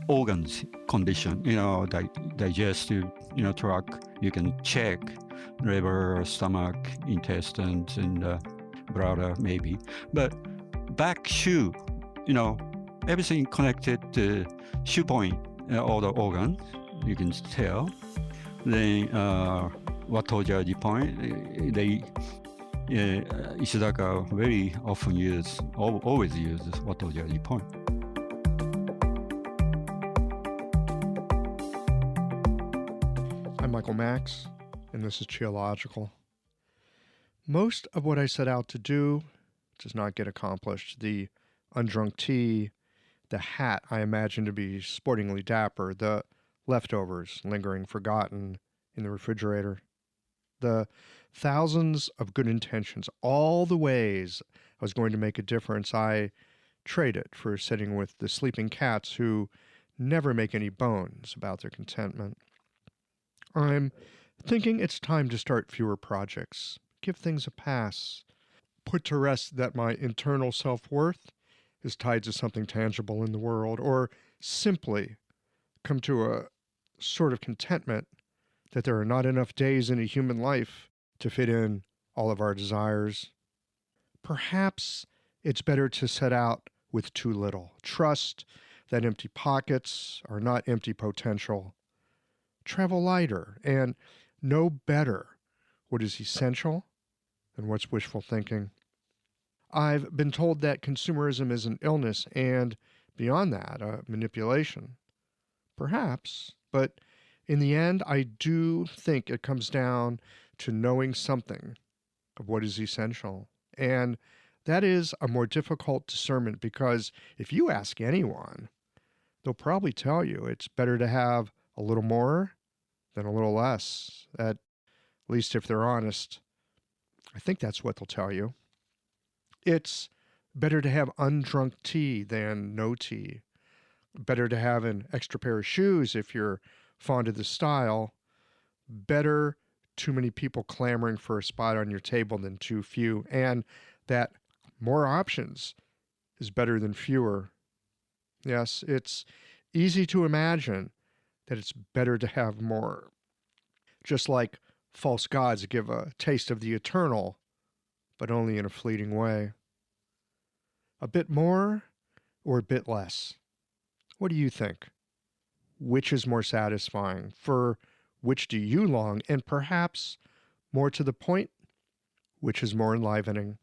organs condition, digestive, tract. You can check liver, stomach, intestines, and bladder maybe. But back shoe, everything connected to shoe point, all the organs, you can tell. Then Watoja point, they Ishizaka very often always uses Watoja point. I'm Michael Max, and this is Geological. Most of what I set out to do does not get accomplished. The undrunk tea, the hat I imagine to be sportingly dapper, the leftovers lingering forgotten in the refrigerator, the thousands of good intentions, all the ways I was going to make a difference, I traded for sitting with the sleeping cats who never make any bones about their contentment. I'm thinking it's time to start fewer projects, give things a pass, put to rest that my internal self-worth is tied to something tangible in the world, or simply come to a sort of contentment that there are not enough days in a human life to fit in all of our desires. Perhaps it's better to set out with too little. Trust that empty pockets are not empty potential. Travel lighter and know better what is essential and what's wishful thinking. I've been told that consumerism is an illness and, beyond that, a manipulation. Perhaps, but in the end, I do think it comes down to knowing something of what is essential. And that is a more difficult discernment because if you ask anyone, they'll probably tell you it's better to have a little more than a little less. At least if they're honest, I think that's what they'll tell you. It's better to have undrunk tea than no tea. Better to have an extra pair of shoes if you're fond of the style. Better too many people clamoring for a spot on your table than too few. And that more options is better than fewer. Yes, it's easy to imagine that it's better to have more. Just like false gods give a taste of the eternal, but only in a fleeting way. A bit more or a bit less? What do you think? Which is more satisfying? For which do you long? And perhaps, more to the point, which is more enlivening?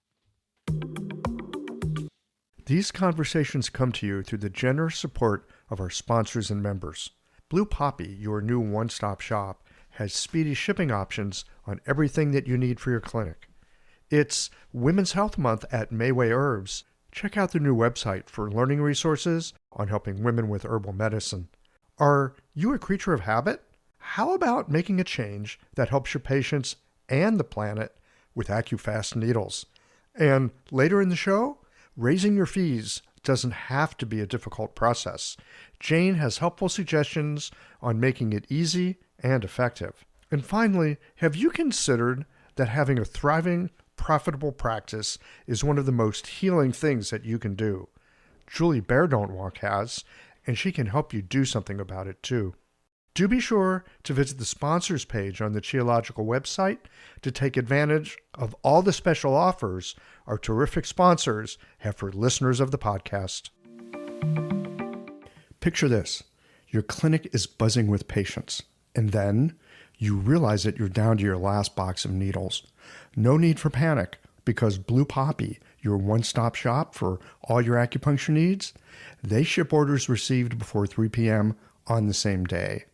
These conversations come to you through the generous support of our sponsors and members. Blue Poppy, your new one-stop shop, has speedy shipping options on everything that you need for your clinic. It's Women's Health Month at Mayway Herbs. Check out the new website for learning resources on helping women with herbal medicine. Are you a creature of habit? How about making a change that helps your patients and the planet with AccuFast needles? And later in the show, raising your fees doesn't have to be a difficult process. Jane has helpful suggestions on making it easy and effective. And finally, have you considered that having a thriving, profitable practice is one of the most healing things that you can do? Julie Bear Don't Walk has, and she can help you do something about it too. Do be sure to visit the sponsors page on the Geological website to take advantage of all the special offers our terrific sponsors have for listeners of the podcast. Picture this. Your clinic is buzzing with patients, and then you realize that you're down to your last box of needles. No need for panic, because Blue Poppy, your one-stop shop for all your acupuncture needs, they ship orders received before 3 p.m. on the same day.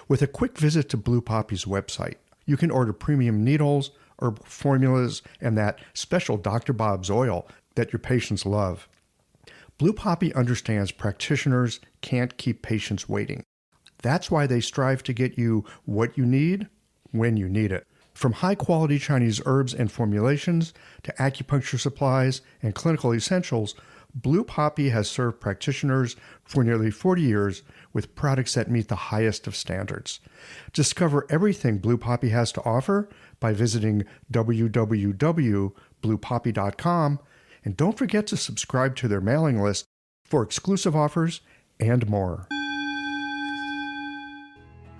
With a quick visit to Blue Poppy's website, you can order premium needles, herbal formulas, and that special Dr. Bob's oil that your patients love. Blue Poppy understands practitioners can't keep patients waiting. That's why they strive to get you what you need when you need it. From high-quality Chinese herbs and formulations to acupuncture supplies and clinical essentials, Blue Poppy has served practitioners for nearly 40 years with products that meet the highest of standards. Discover everything Blue Poppy has to offer by visiting www.bluepoppy.com, and don't forget to subscribe to their mailing list for exclusive offers and more.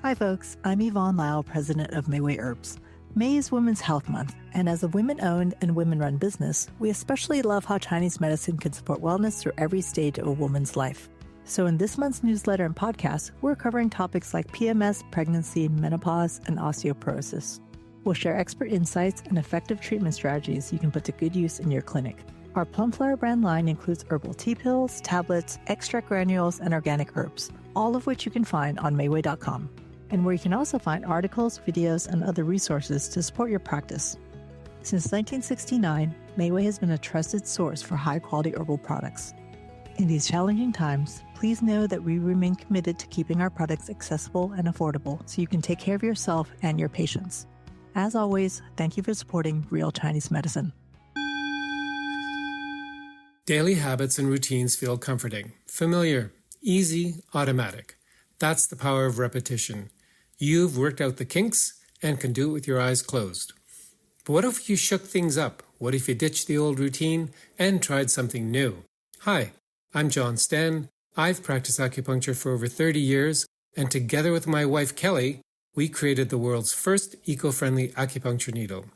Hi, folks. I'm Yvonne Lau, president of Mayway Herbs. May is Women's Health Month, and as a women owned and women run business, we especially love how Chinese medicine can support wellness through every stage of a woman's life. So, in this month's newsletter and podcast, we're covering topics like PMS, pregnancy, menopause, and osteoporosis. We'll share expert insights and effective treatment strategies you can put to good use in your clinic. Our Plumflower brand line includes herbal tea pills, tablets, extract granules, and organic herbs, all of which you can find on Mayway.com, and where you can also find articles, videos, and other resources to support your practice. Since 1969, Mayway has been a trusted source for high-quality herbal products. In these challenging times, please know that we remain committed to keeping our products accessible and affordable so you can take care of yourself and your patients. As always, thank you for supporting Real Chinese Medicine. Daily habits and routines feel comforting, familiar, easy, automatic. That's the power of repetition. You've worked out the kinks and can do it with your eyes closed. But what if you shook things up? What if you ditched the old routine and tried something new? Hi, I'm John Stan. I've practiced acupuncture for over 30 years, and together with my wife Kelly, we created the world's first eco-friendly acupuncture needle.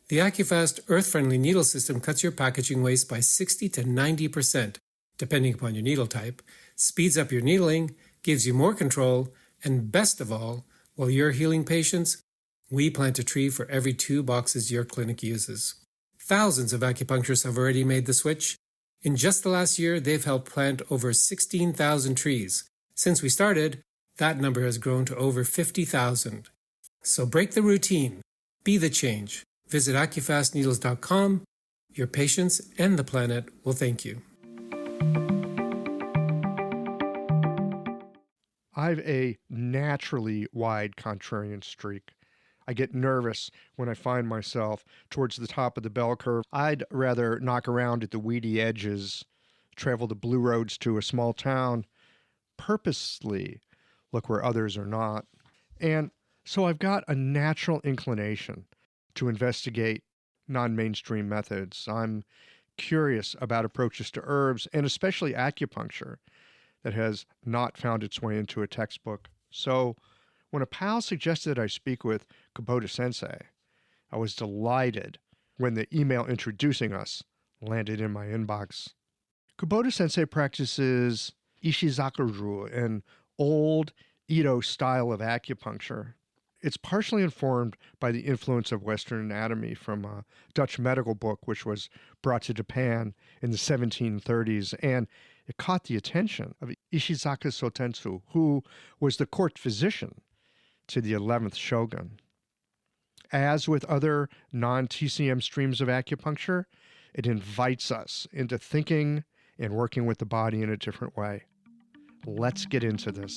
The AcuFast earth-friendly needle system cuts your packaging waste by 60 to 90%, depending upon your needle type, speeds up your needling, gives you more control, and best of all, while you're healing patients, we plant a tree for every 2 boxes your clinic uses. Thousands of acupuncturists have already made the switch. In just the last year, they've helped plant over 16,000 trees. Since we started, that number has grown to over 50,000. So break the routine. Be the change. Visit AcuFastNeedles.com. Your patients and the planet will thank you. I've a naturally wide contrarian streak. I get nervous when I find myself towards the top of the bell curve. I'd rather knock around at the weedy edges, travel the blue roads to a small town, purposely look where others are not. And so I've got a natural inclination to investigate non-mainstream methods. I'm curious about approaches to herbs, and especially acupuncture, that has not found its way into a textbook. So when a pal suggested I speak with Kubota Sensei, I was delighted when the email introducing us landed in my inbox. Kubota Sensei practices Ishizaka-ryu, an old Edo style of acupuncture. It's partially informed by the influence of Western anatomy from a Dutch medical book, which was brought to Japan in the 1730s, and it caught the attention of Ishizaka-ryu, who was the court physician to the 11th shogun. As with other non-TCM streams of acupuncture, it invites us into thinking and working with the body in a different way. Let's get into this.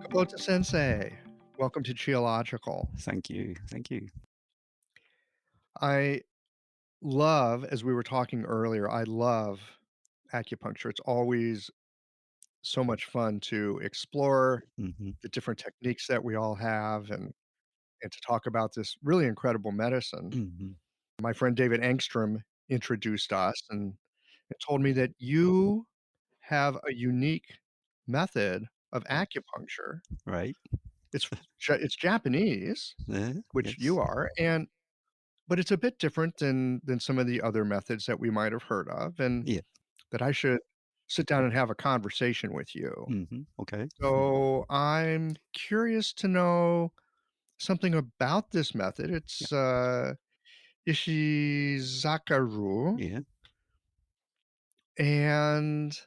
Kubota Sensei, welcome to Geological. Thank you. Thank you. I love, as we were talking earlier, I love acupuncture. It's always so much fun to explore Hmm. the different techniques that we all have and to talk about this really incredible medicine. Hmm. My friend David Engstrom introduced us and told me that you have a unique method of acupuncture. Right. It's Japanese, which you Yes. are, but it's a bit different than some of the other methods that we might have heard of, and Yeah. that I should sit down and have a conversation with you. Okay. So I'm curious to know something about this method. Yeah. It's Ishizaka-ryu. Yeah. And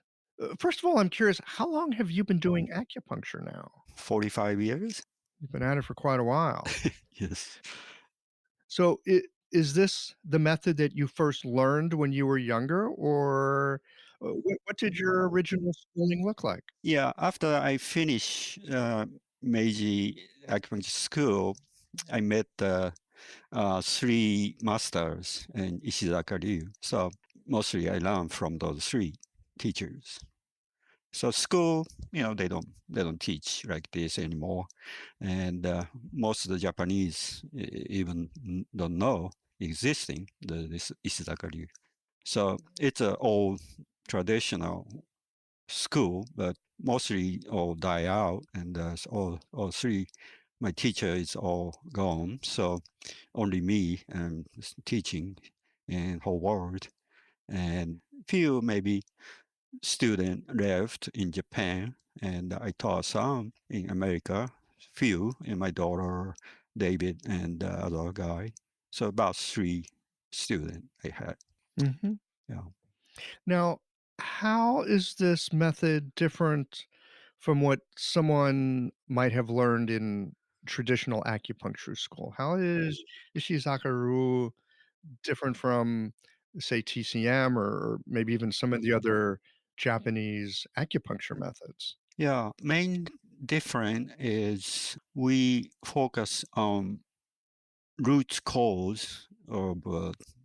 first of all, I'm curious, how long have you been doing acupuncture now? 45 years. You've been at it for quite a while. Yes. So is this the method that you first learned when you were younger, or what did your original schooling look like? Yeah. After I finished Meiji Acupuncture School, I met 3 masters in Ishizaka-ryu. So mostly I learned from those 3 teachers. So school, they don't teach like this anymore, and most of the Japanese even don't know existing, this Ishizaka-ryu. So it's an old traditional school, but mostly all die out, and all three. My teacher is all gone, so only me and teaching in whole world, and few maybe student left in Japan, and I taught some in America, few, and my daughter David and the other guy. So about 3 students I had. Mm-hmm. Yeah. Now, how is this method different from what someone might have learned in traditional acupuncture school? How is Ishizaka-ryu different from, say, TCM or maybe even some of the other Japanese acupuncture methods? Yeah, main difference is we focus on root cause of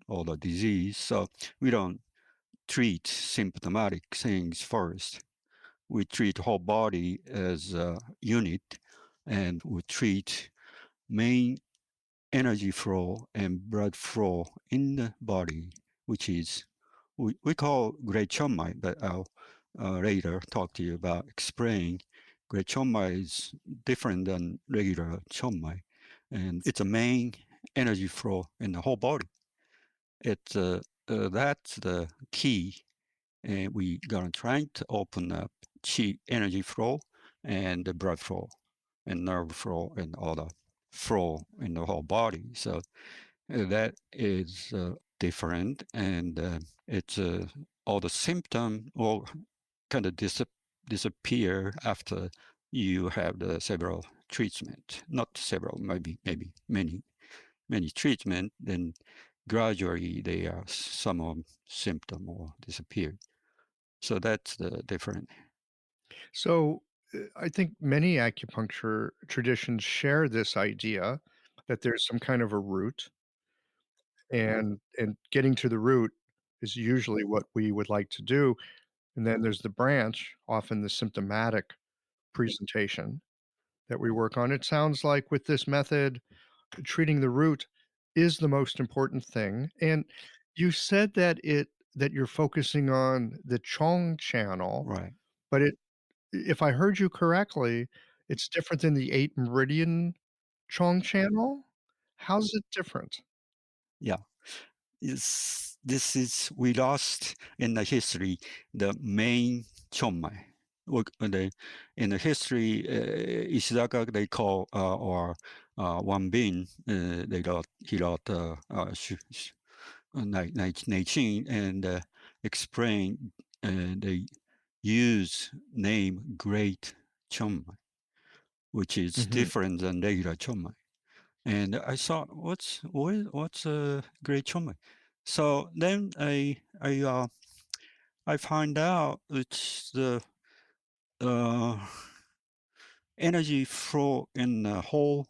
all the disease. So we don't treat symptomatic things first. We treat whole body as a unit, and we treat main energy flow and blood flow in the body, which is we call great chonmai, but I'll later talk to you about explain. Great chonmai is different than regular chonmai, and it's a main energy flow in the whole body. It's that's the key, and we gonna try to open up chi energy flow and the blood flow and nerve flow and all the flow in the whole body. So that is different, and it's all the symptom will kind of disappear after you have the several treatment. Not several, maybe many treatment. Then gradually they are some of symptom will disappear. So that's the difference. So, I think many acupuncture traditions share this idea that there's some kind of a root, and getting to the root is usually what we would like to do, and then there's the branch, often the symptomatic presentation that we work on. It sounds like with this method, treating the root is the most important thing, and you said that you're focusing on the Chong channel, Right. but if I heard you correctly, it's different than the 8 meridian Chong channel? How's it different? Yeah. This is we lost in the history the main chonmai. In the history, Ishizaka they call or Wan Bin he wrote Neichin and explain they use name Great Chonmai, which is Mhm. different than regular chonmai. And I thought, what's a great chonmai? So then I find out it's the uh, energy flow in the whole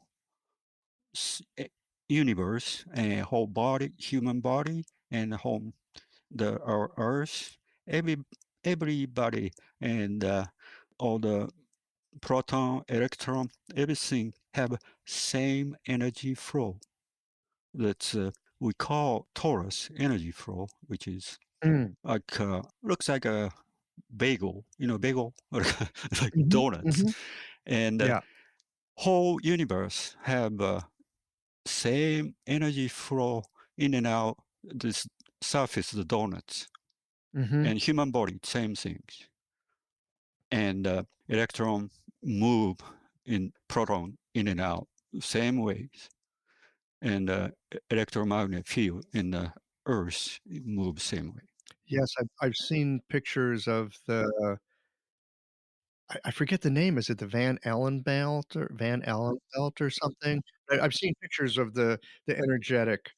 universe and whole body, human body, and our Earth, every everybody, and all the proton, electron, everything have same energy flow. That's we call torus energy flow, which is Mm. like looks like a bagel, bagel like Mhm, donuts, mhm. and Yeah. whole universe have same energy flow in and out this surface, the donuts, Mhm. and human body same things, and electron move in proton in and out same ways, and electromagnetic field in the Earth moves same way. Yes, I've seen pictures of the I forget the name, is it the Van Allen belt or something? I've seen pictures of the energetic,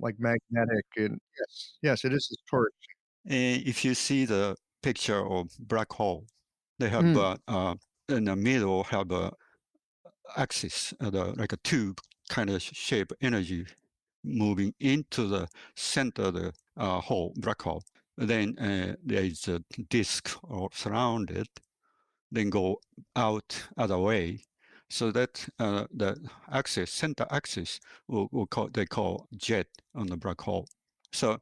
like, magnetic and yes, it is this torch. And if you see the picture of black hole, they have Mm, in the middle have a axis, like a tube kind of shape energy moving into the center of the black hole. Then there is a disk or surrounded, then go out other way. So that the axis, center axis, they call jet on the black hole. So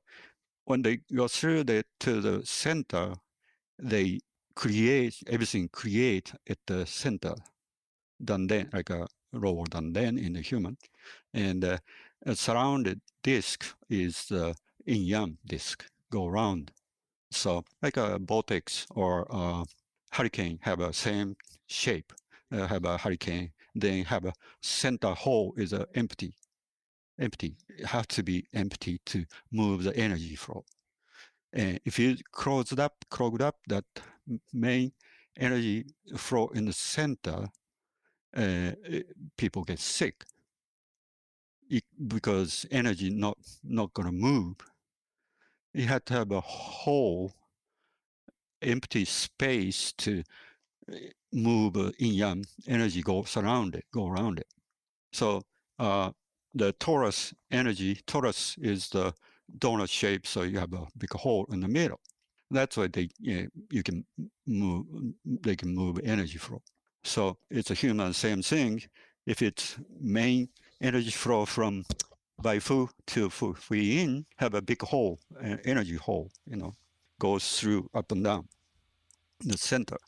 when they go through to the center, they everything create at the center, danden, like a lower danden in the human. And a surrounded disk is the yin-yang disk, go around. So like a vortex or a hurricane have a same shape, have a hurricane, then have a center hole is empty. It has to be empty to move the energy flow. And if you clogged up that main energy flow in the center, people get sick because energy not going to move. You have to have a whole empty space to move yin-yang energy go around it. So the torus torus is the donut shape, so you have a big hole in the middle. That's why they can move energy flow. So it's a human same thing. If it's main energy flow from by Fu to Fu Yin, have a big hole, energy hole, goes through up and down the center.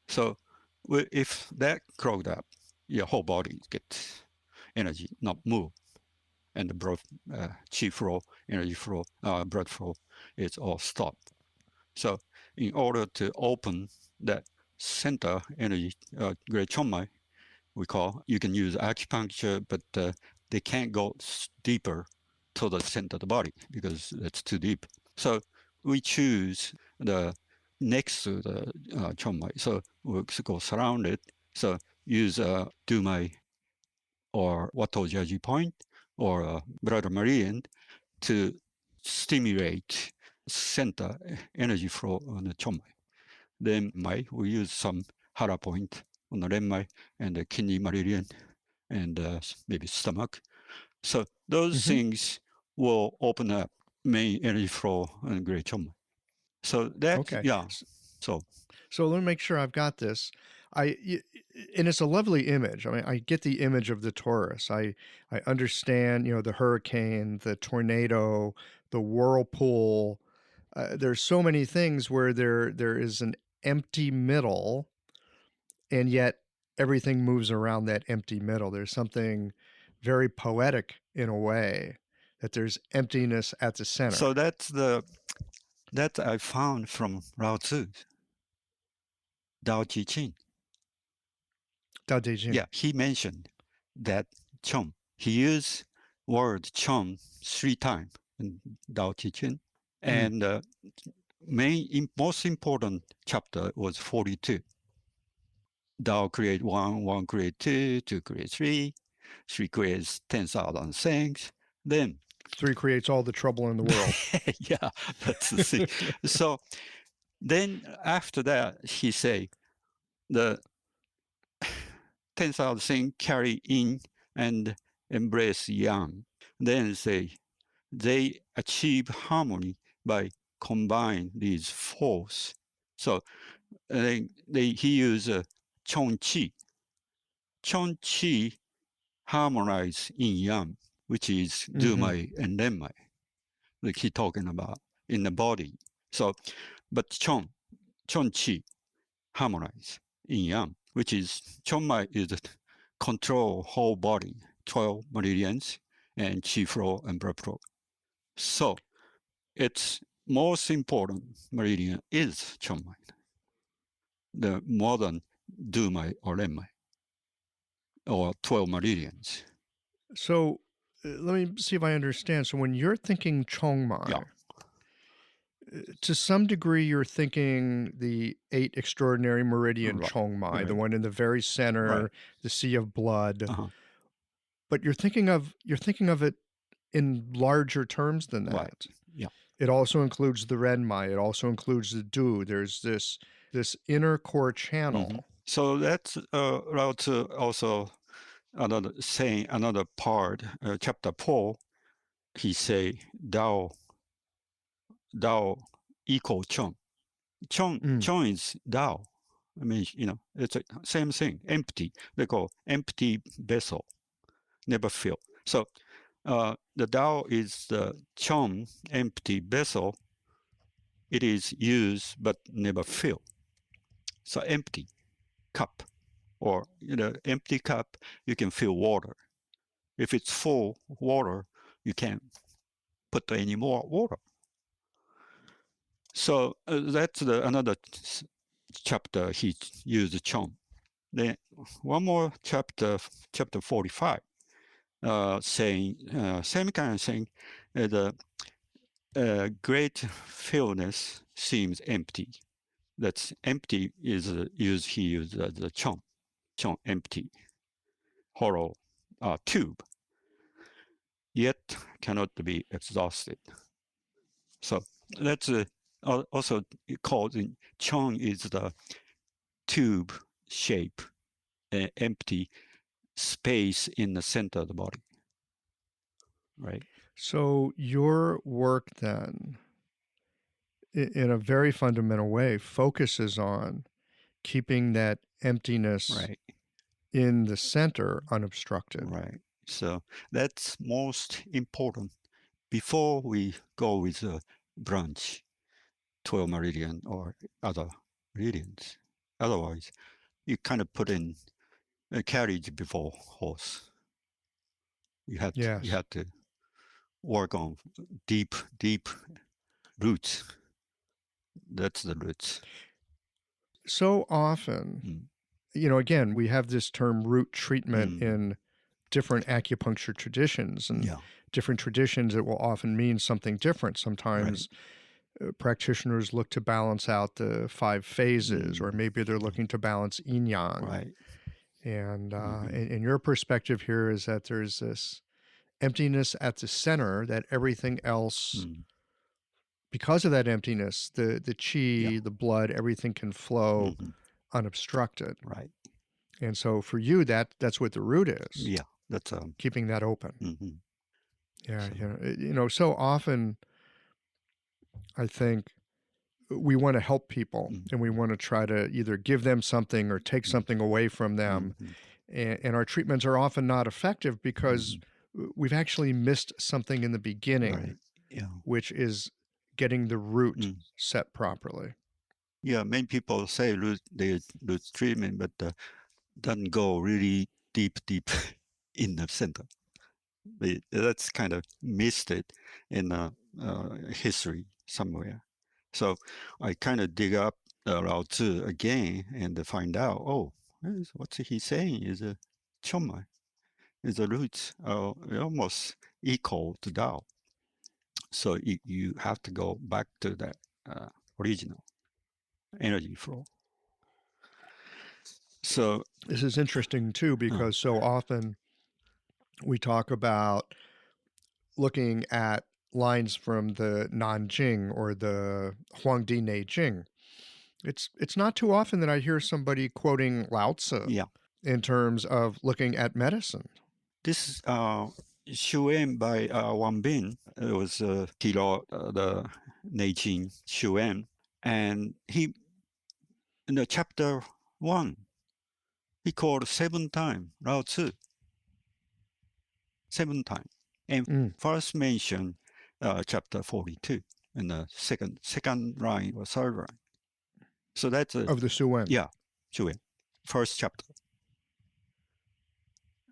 So if that clogged up, your whole body gets energy not move, and the blood, chi flow, energy flow, blood flow, it's all stopped. So in order to open that center energy, great chonmai, you can use acupuncture, but they can't go deeper to the center of the body because it's too deep. So we choose the next to the chonmai. So we'll go surround it. So use dumai or watojaji point or blood meridian to stimulate center energy flow on the chonmai. Then we use some hara point on the renmai and the kidney meridian and maybe stomach. So those things will open up main energy flow and great chonmai. So that, Okay. yeah. So let me make sure I've got this. And it's a lovely image. I mean, I get the image of the torus. I understand, the hurricane, the tornado, the whirlpool. There's so many things where there is an empty middle, and yet everything moves around that empty middle. There's something very poetic in a way that there's emptiness at the center. So that I found from Lao Tzu, Dao Chi Ching. Dao De Jing. Yeah, he mentioned that chom. He used word chom 3 times in Dao Chi Ching. And most important chapter was 42. Dao create 1, 1 create 2, 2 create 3, 3 creates 10,000 things. Then 3 creates all the trouble in the world. Yeah, that's the thing. So then after that, he say the 10,000 things carry in and embrace yang. Then say they achieve harmony by combine these force. So he use chong chi. Chong chi harmonize yin yang, which is dumai and renmai, like he talking about in the body. So, but chong chi harmonize yin yang, which is chonmai is control whole body, 12 meridians and chi flow and blood flow. So its most important meridian is chonmai, the modern dumai or renmai, or 12 meridians. So let me see if I understand. So when you're thinking chongmai, to some degree you're thinking the 8 extraordinary meridian chongmai, the one in the very center, the sea of blood. But you're thinking of it in larger terms than that. Right. Yeah. It also includes the renmai. It also includes the du. There's this inner core channel. So that's also another part, chapter 4. He say Dao equal Chong. Chong is Dao. I mean, it's the same thing. Empty. They call empty vessel, never fill. So the Tao is the chum, empty vessel. It is used but never fill. So empty cup, or empty cup, you can fill water. If it's full water, you can't put any more water. So that's another chapter he used chum. Then one more chapter 45, saying same kind of thing. The great fullness seems empty. That's empty is used. He used the chum, empty, hollow tube, yet cannot be exhausted. So that's also called in chong is the tube shape, empty space in the center of the body, right? So your work then, in a very fundamental way, focuses on keeping that emptiness Right. in the center unobstructed. Right. So that's most important before we go with a branch, 12 meridian or other meridians. Otherwise, you kind of put in a carriage before horse. You have to work on deep roots. That's the roots. So often, again, we have this term root treatment in different acupuncture traditions, and different traditions, it will often mean something different. Sometimes practitioners look to balance out the 5 phases, or maybe they're looking to balance yin yang. Right. And in your perspective here is that there's this emptiness at the center, that everything else, because of that emptiness, the chi, the blood, everything can flow unobstructed. Right. And so for you, that's what the root is. Yeah, that's keeping that open. Yeah, so. So often I think we want to help people, and we want to try to either give them something or take something away from them. And our treatments are often not effective because we've actually missed something in the beginning, which is getting the root set properly. Yeah, many people say root treatment, but doesn't go really deep in the center. That's kind of missed it in history somewhere. So I kind of dig up Lao Tzu again and find out, what's he saying is a choma, is the roots are almost equal to Tao. So you have to go back to that original energy flow. So this is interesting too, because so often we talk about looking at lines from the Nanjing or the Huangdi Neijing. It's not too often that I hear somebody quoting Lao Tzu in terms of looking at medicine. This Shuan by Wang Bin, it was he wrote the Neijing Shuan, and he in the chapter 1 he called 7 times Lao Tzu. 7 times, and first mentioned chapter 42 in the second line or third line. So that's of the Shuan. Yeah, Shuan, first chapter.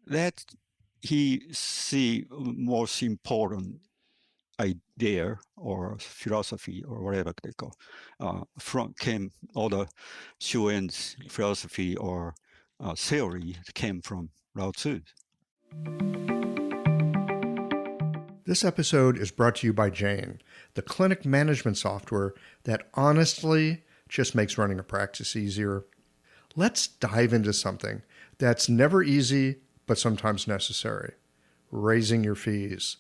That he see most important idea or philosophy or whatever they call from came all the Shuan's philosophy or theory came from Lao Tzu. This episode is brought to you by Jane, the clinic management software that honestly just makes running a practice easier. Let's dive into something that's never easy, but sometimes necessary: raising your fees.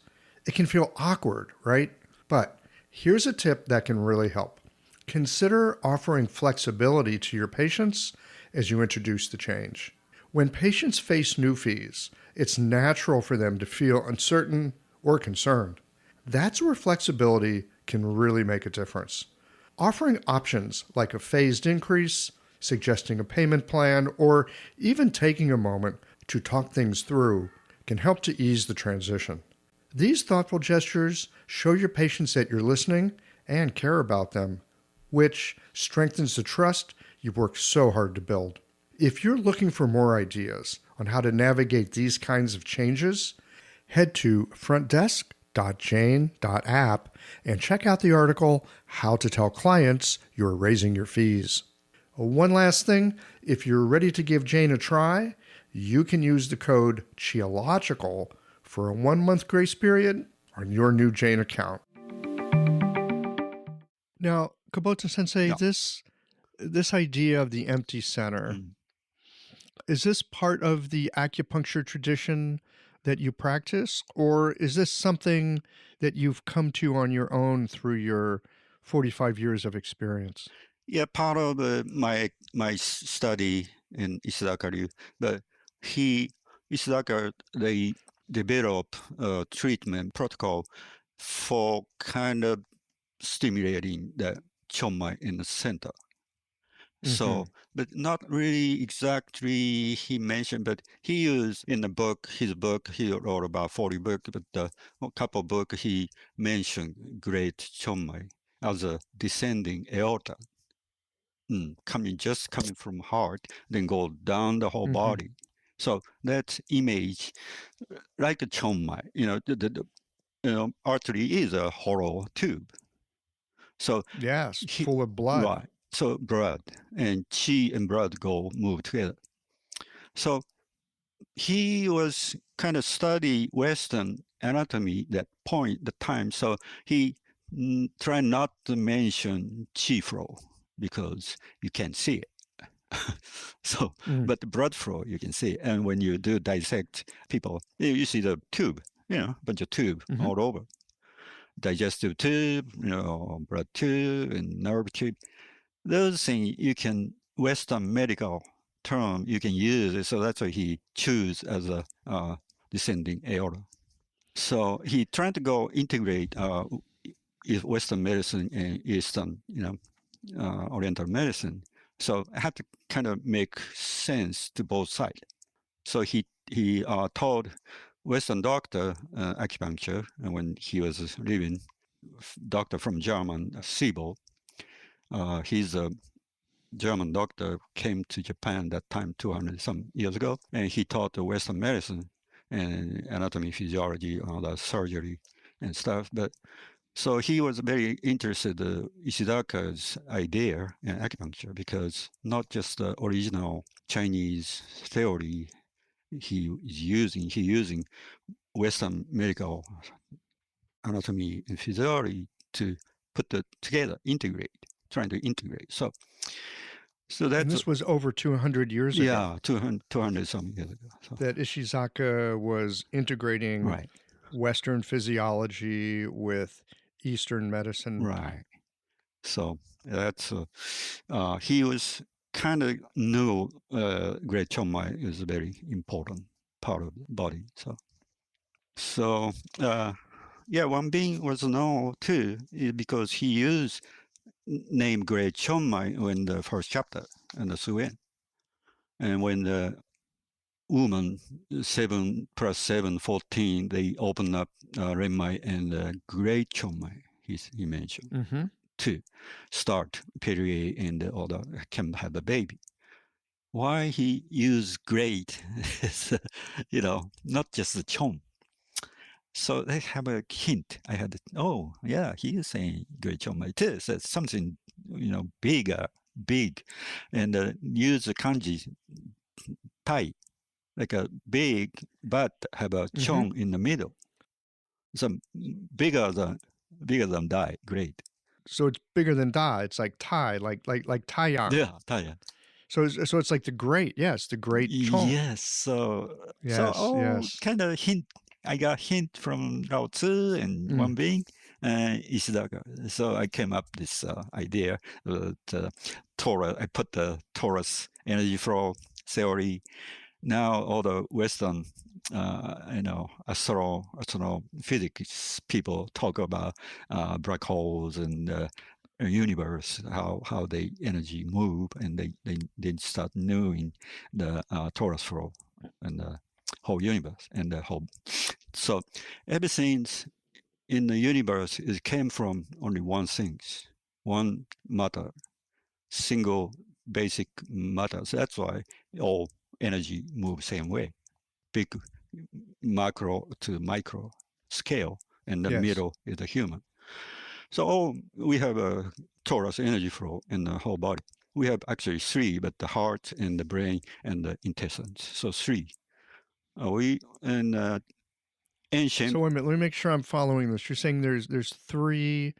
It can feel awkward, right? But here's a tip that can really help. Consider offering flexibility to your patients as you introduce the change. When patients face new fees, it's natural for them to feel uncertain or concerned. That's where flexibility can really make a difference. Offering options like a phased increase, Suggesting a payment plan or even taking a moment to talk things through can help to ease the transition. These thoughtful gestures show your patients that you're listening and care about them, which strengthens the trust you've worked so hard to build. If you're looking for more ideas on how to navigate these kinds of changes, head to frontdesk.jane.app and check out the article, How to Tell Clients You're Raising Your Fees. One last thing, if you're ready to give Jane a try, you can use the code CHIOLOGICAL for a 1-month grace period on your new Jane account. Now, Kubota Sensei, Yeah. this idea of the empty center, is this part of the acupuncture tradition that you practice, or is this something that you've come to on your own through your 45 years of experience? Yeah, part of my study in Ishizaka-ryu, but Ishizaka, they develop a treatment protocol for kind of stimulating the chonmai in the center. So, but not really exactly he mentioned, but he used in the book, his book, he wrote about 40 books, but a couple book he mentioned great chonmai as a descending aorta. Coming from heart, then go down the whole body. So that image, like a chonmai, the artery is a hollow tube. So yes, full of blood. Right. So blood and chi and blood move together. So he was kind of study Western anatomy that time. So he tried not to mention chi flow because you can't see it. So, but the blood flow you can see. And when you do dissect people, you see the tube, a bunch of tube all over. Digestive tube, blood tube and nerve tube. Those things Western medical term you can use. So that's why he chose as a descending aorta. So he tried to integrate Western medicine and Eastern, Oriental medicine. So I had to kind of make sense to both sides. So he taught Western doctor acupuncture, and when he was living, doctor from German, Siebel. He's a German doctor, came to Japan that time 200 some years ago, and he taught the Western medicine and anatomy, physiology, all the surgery and stuff. But so he was very interested in Ishizaka's idea in acupuncture because not just the original Chinese theory he using Western medical anatomy and physiology to put it together, trying to integrate. So that's... And this was over 200 years ago. Yeah, 200 some years ago. So. That Ishizaka was integrating Western physiology with Eastern medicine. Right. So that's he was kind of knew great chonmai is a very important part of the body. So one being was known too because he used name great chonmai in the first chapter in the Suen, and when the woman 7 + 7 14, they open up renmai and great chonmai. He mentioned to start period and all the can have a baby. Why he used great is, not just the chon. So they have a hint. I had, he is saying great chonmai too. So it's something, big, and use the kanji tai, like a big, but have a chon in the middle. So bigger than dai, great. So it's bigger than da. It's like tai, like taiyang. Yeah, taiyang. So it's like the great, yes, the great chon. Yes. Yes. Kind of hint. I got hint from Lao Tzu and one being Ishizaka. So I came up this idea that Torah. I put the Torus energy flow theory. Now all the Western, astrophysics people talk about black holes and universe, how the energy move, and they start knowing the torus flow and the whole universe and the whole. So everything in the universe came from only one thing, one matter, single basic matter. So that's why all energy moves same way, big macro to micro scale, and the Yes. middle is the human. So we have a torus energy flow in the whole body. We have actually three, but the heart and the brain and the intestines. So three. We and ancient. So wait a minute, let me make sure I'm following this. You're saying there's three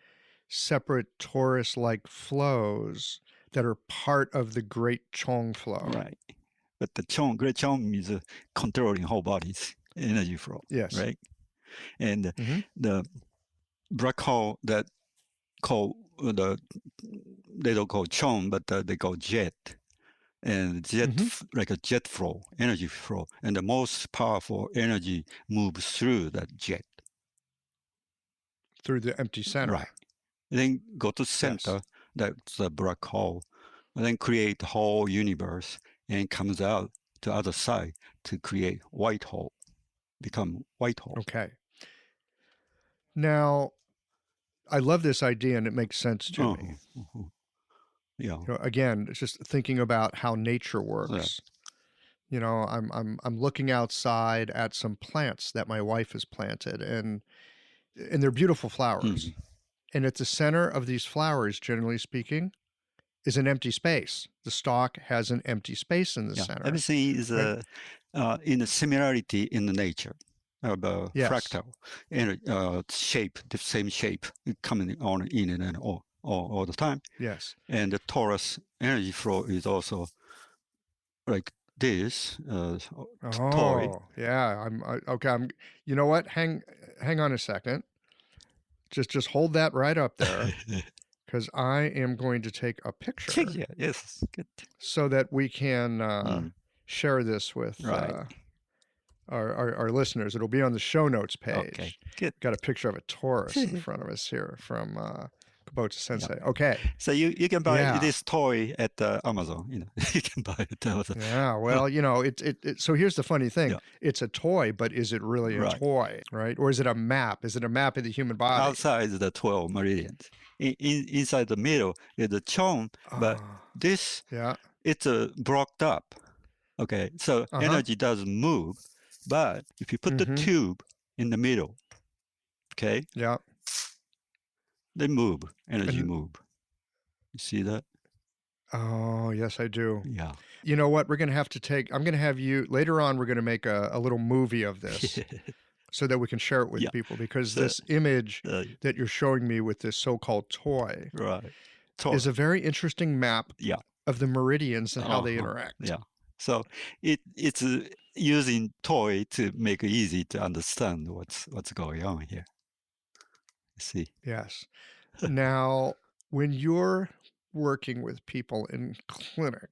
separate torus-like flows that are part of the Great Chong flow. Right. But the Great Chong is controlling whole body's energy flow. Yes. Right. And Mhm. the black hole that they don't call Chong, but they call jet. And jet, like a jet flow, energy flow. And the most powerful energy moves through that jet. Through the empty center. Right. And then go to center, Yes. that's the black hole. And then create the whole universe and comes out to other side to create white hole, become white hole. Okay. Now, I love this idea and it makes sense to me. Yeah. You know, again, it's just thinking about how nature works. Right. You know, I'm looking outside at some plants that my wife has planted, and they're beautiful flowers. And at the center of these flowers, generally speaking, is an empty space. The stalk has an empty space in the center. Everything is in a similarity in the nature of a fractal shape, the same shape coming on in and all the time. Yes. And the torus energy flow is also like this toy. Yeah. Okay. You know what? Hang on a second. Just hold that right up there, because I am going to take a picture. Yeah, yes, good. So that we can share this with our listeners. It'll be on the show notes page. Okay, good. Got a picture of a Taurus in front of us here from Kubota Sensei. Yeah. Okay. So you can buy this toy at Amazon. You know, you can buy it. Yeah. Well, you know, so here's the funny thing. Yeah. It's a toy, but is it really a toy, right? Or is it a map? Is it a map of the human body? Outside is the 12 meridians. Inside the middle is the chong, but this it's blocked up. Okay, so energy doesn't move, but if you put the tube in the middle, okay, they move, energy move. You see that? Oh, yes, I do. Yeah. You know what? I'm going to have you, later on, we're going to make a little movie of this so that we can share it with people, because this image that you're showing me with this so-called toy is a very interesting map of the meridians and how they interact. Yeah. So it's using toy to make it easy to understand what's going on here. See. Yes. Now, when you're working with people in clinic,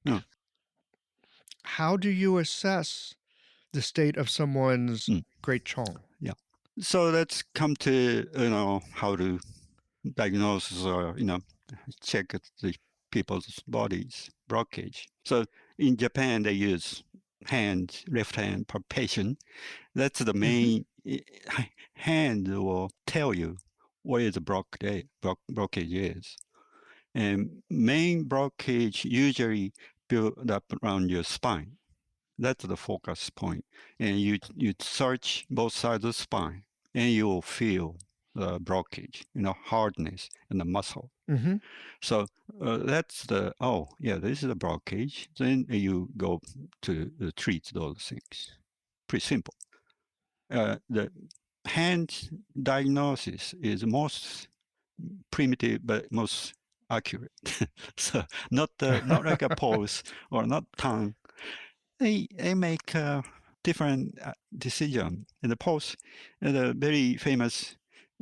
how do you assess the state of someone's Great Chong? Yeah. So let's come to how to diagnose or check the people's bodies blockage. So in Japan they use left hand palpation. That's the main hand will tell you where the blockage is. And main blockage usually build up around your spine. That's the focus point. And you search both sides of the spine, and you will feel the blockage, hardness in the muscle. So that's this is a blockage. Then you go to treat those things. Pretty simple. The hand diagnosis is most primitive but most accurate. So not like a pulse or not tongue. They make a different decision. In the pulse, the very famous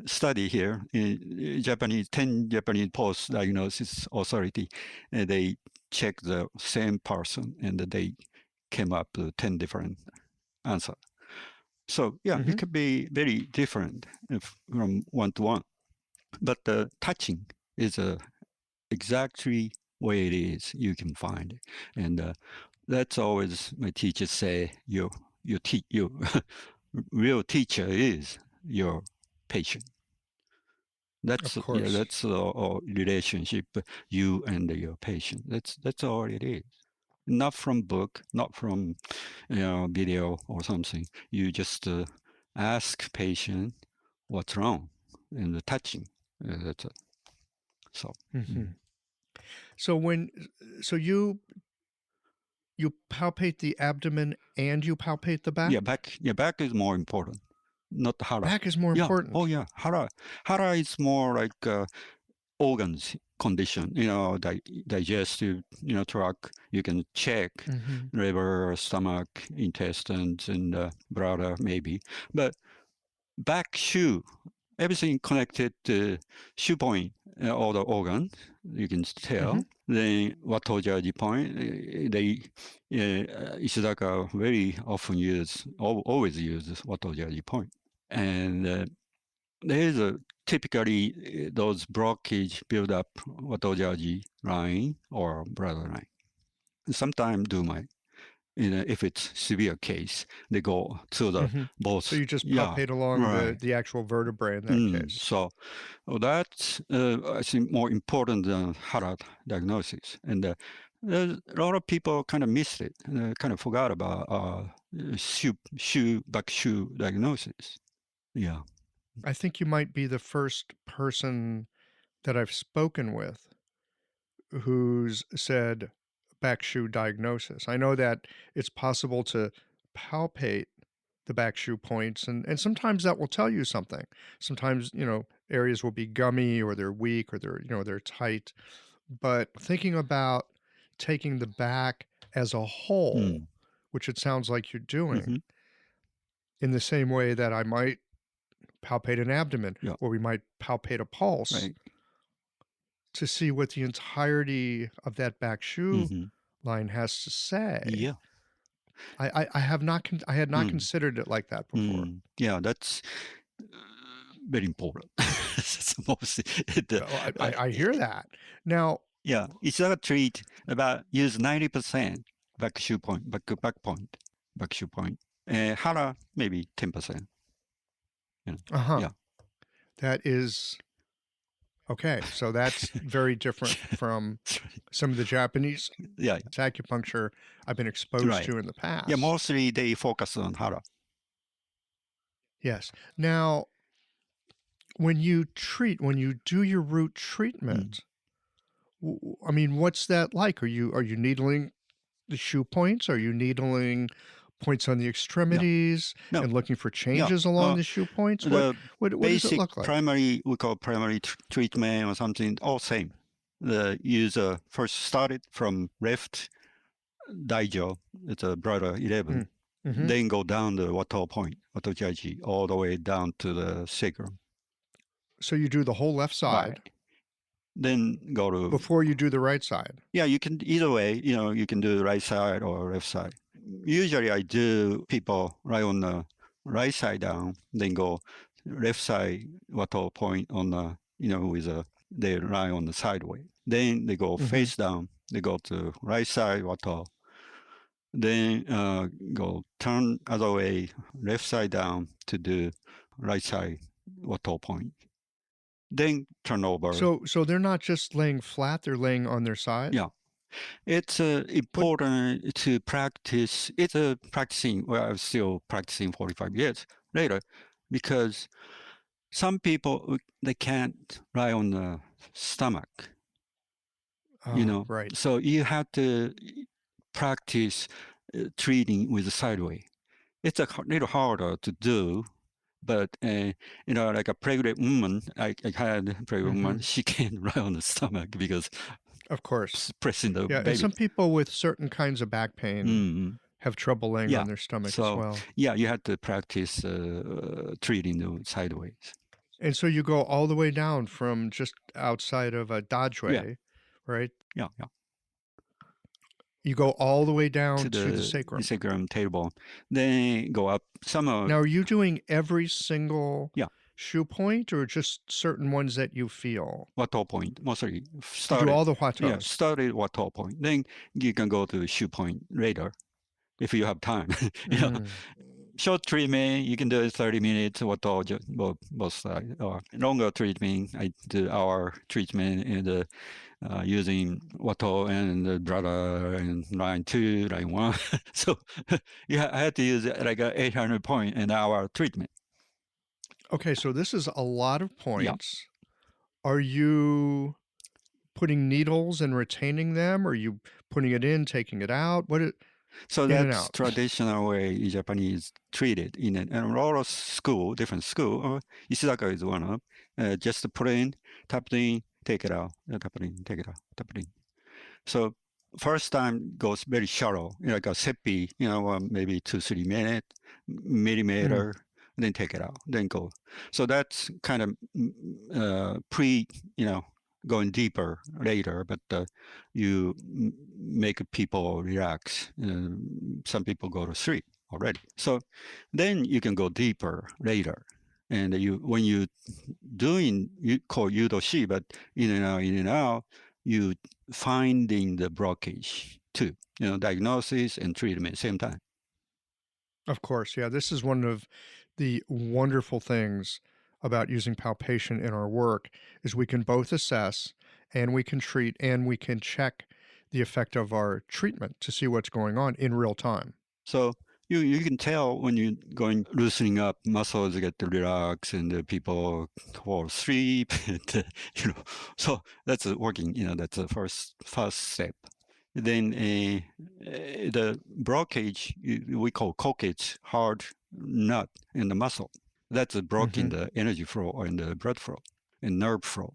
study here in 10 Japanese pulse diagnosis authority, they checked the same person and they came up with 10 different answers. So it could be very different from one to one. But the touching is exactly way it is, you can find it. And that's always my teachers say, your real teacher is your patient. Of That's course. that's a relationship, you and your patient. That's all it is. Not from book, not from video or something. You just ask patient what's wrong and the touching. That's it. So. Mm-hmm. So you palpate the abdomen and you palpate the back? Back is more important, not hara. Back is more important. Oh yeah, hara is more like organs condition. Digestive tract. You can check liver, stomach, intestines, and bladder maybe, but back shoe. Everything connected to shoe point, all the organs, you can tell. Then Watojaji point, they, Ishizaka very often always uses Watojaji point. And there is typically those blockage build up Watojaji line or bladder line. Sometimes do my if it's severe case, they go to the both. So you just palpate along the actual vertebrae in that case. So that's, I think, more important than hara diagnosis. And a lot of people kind of missed it, kind of forgot about back shoe diagnosis. Yeah. I think you might be the first person that I've spoken with who's said back shoe diagnosis. I know that it's possible to palpate the back shoe points, and sometimes that will tell you something. Sometimes, areas will be gummy or they're weak or they're tight. But thinking about taking the back as a whole, which it sounds like you're doing, in the same way that I might palpate an abdomen or we might palpate a pulse, to see what the entirety of that back shoe line has to say. Yeah. I had not considered it like that before. Yeah, that's very important. I hear that. Now, yeah, Ishizaka treat about use 90% back shoe point, back shoe point. Hara maybe 10%. Yeah. That is okay. So that's very different from some of the Japanese acupuncture I've been exposed to in the past. Yeah, mostly they focus on hara. Yes. Now, when you do your root treatment, I mean, what's that like? Are you needling the shoe points? Are you needling points on the extremities and looking for changes along the shoe points? What does it look like? We call primary treatment or something, all same. The user first started from left daijo, it's a brother 11, then go down the Watojaji, all the way down to the sacrum. So you do the whole left side. Right. Then go to... Before you do the right side. Yeah, you can, either way, you can do the right side or left side. Usually I do people right on the right side down, then go left side Wato point on the, they lie on the sideway. Then they go face down, they go to right side Wato. Then go turn other way, left side down to do right side Wato point. Then turn over. So they're not just laying flat, they're laying on their side? Yeah. It's important to practice. It's practicing. Well, I'm still practicing 45 years later, because some people, they can't lie on the stomach. Right. So you have to practice treating with the sideway. It's a little harder to do. But, like a pregnant woman, I had a pregnant woman, she can't lie on the stomach because, of course, pressing the baby. And some people with certain kinds of back pain have trouble laying on their stomach as well. Yeah, you have to practice treating the sideways. And so you go all the way down from just outside of a dajue, right? Yeah. You go all the way down to the sacrum. Sacrum tailbone. Then go up. Now, are you doing every single shoe point or just certain ones that you feel? Wato point, mostly. You do Started, all the yeah, Huatos. started Wato point. Then you can go to shoe point later if you have time. Short treatment, you can do it 30 minutes, Wato, both sides. Or longer treatment, I do our treatment in using Wato and the brother and line 2, line 1. So I had to use like 800 point in our treatment. Okay, so this is a lot of Yeah. points. Are you putting needles and retaining them? Or are you putting it in, taking it out? So in and that's out? traditional way Japanese treated in a lot of school, different school. Ishizaka is one of. Just put in, tap it in, take it out, tap it in, take it out, tap it in. So first time goes very shallow, like a seppi, maybe 2-3 millimeter, then take it out, then go. So that's kind of going deeper later, but you make people relax. Some people go to sleep already. So then you can go deeper later. And when you doing, you call yudoshi, but in and out, you finding the blockage too. Diagnosis and treatment same time. Of course, yeah. This is one of the wonderful things about using palpation in our work is we can both assess and we can treat and we can check the effect of our treatment to see what's going on in real time. So you can tell when you're going loosening up, muscles get to relax and the people fall asleep. So that's working. That's the first step. Then the blockage we call cockage, hard nut in the muscle. That's blocking the energy flow and the blood flow and nerve flow.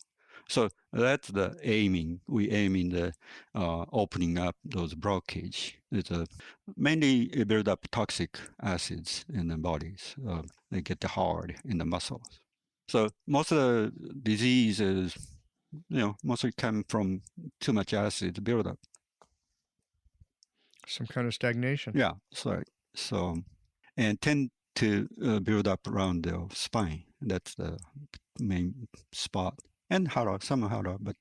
So that's the aiming. We aim in the opening up those blockage. It's mainly build up toxic acids in the bodies. They get hard in the muscles. So most of the diseases, mostly come from too much acid buildup. Some kind of stagnation. Yeah, sorry. So, and tend to build up around the spine. That's the main spot. And some hara, but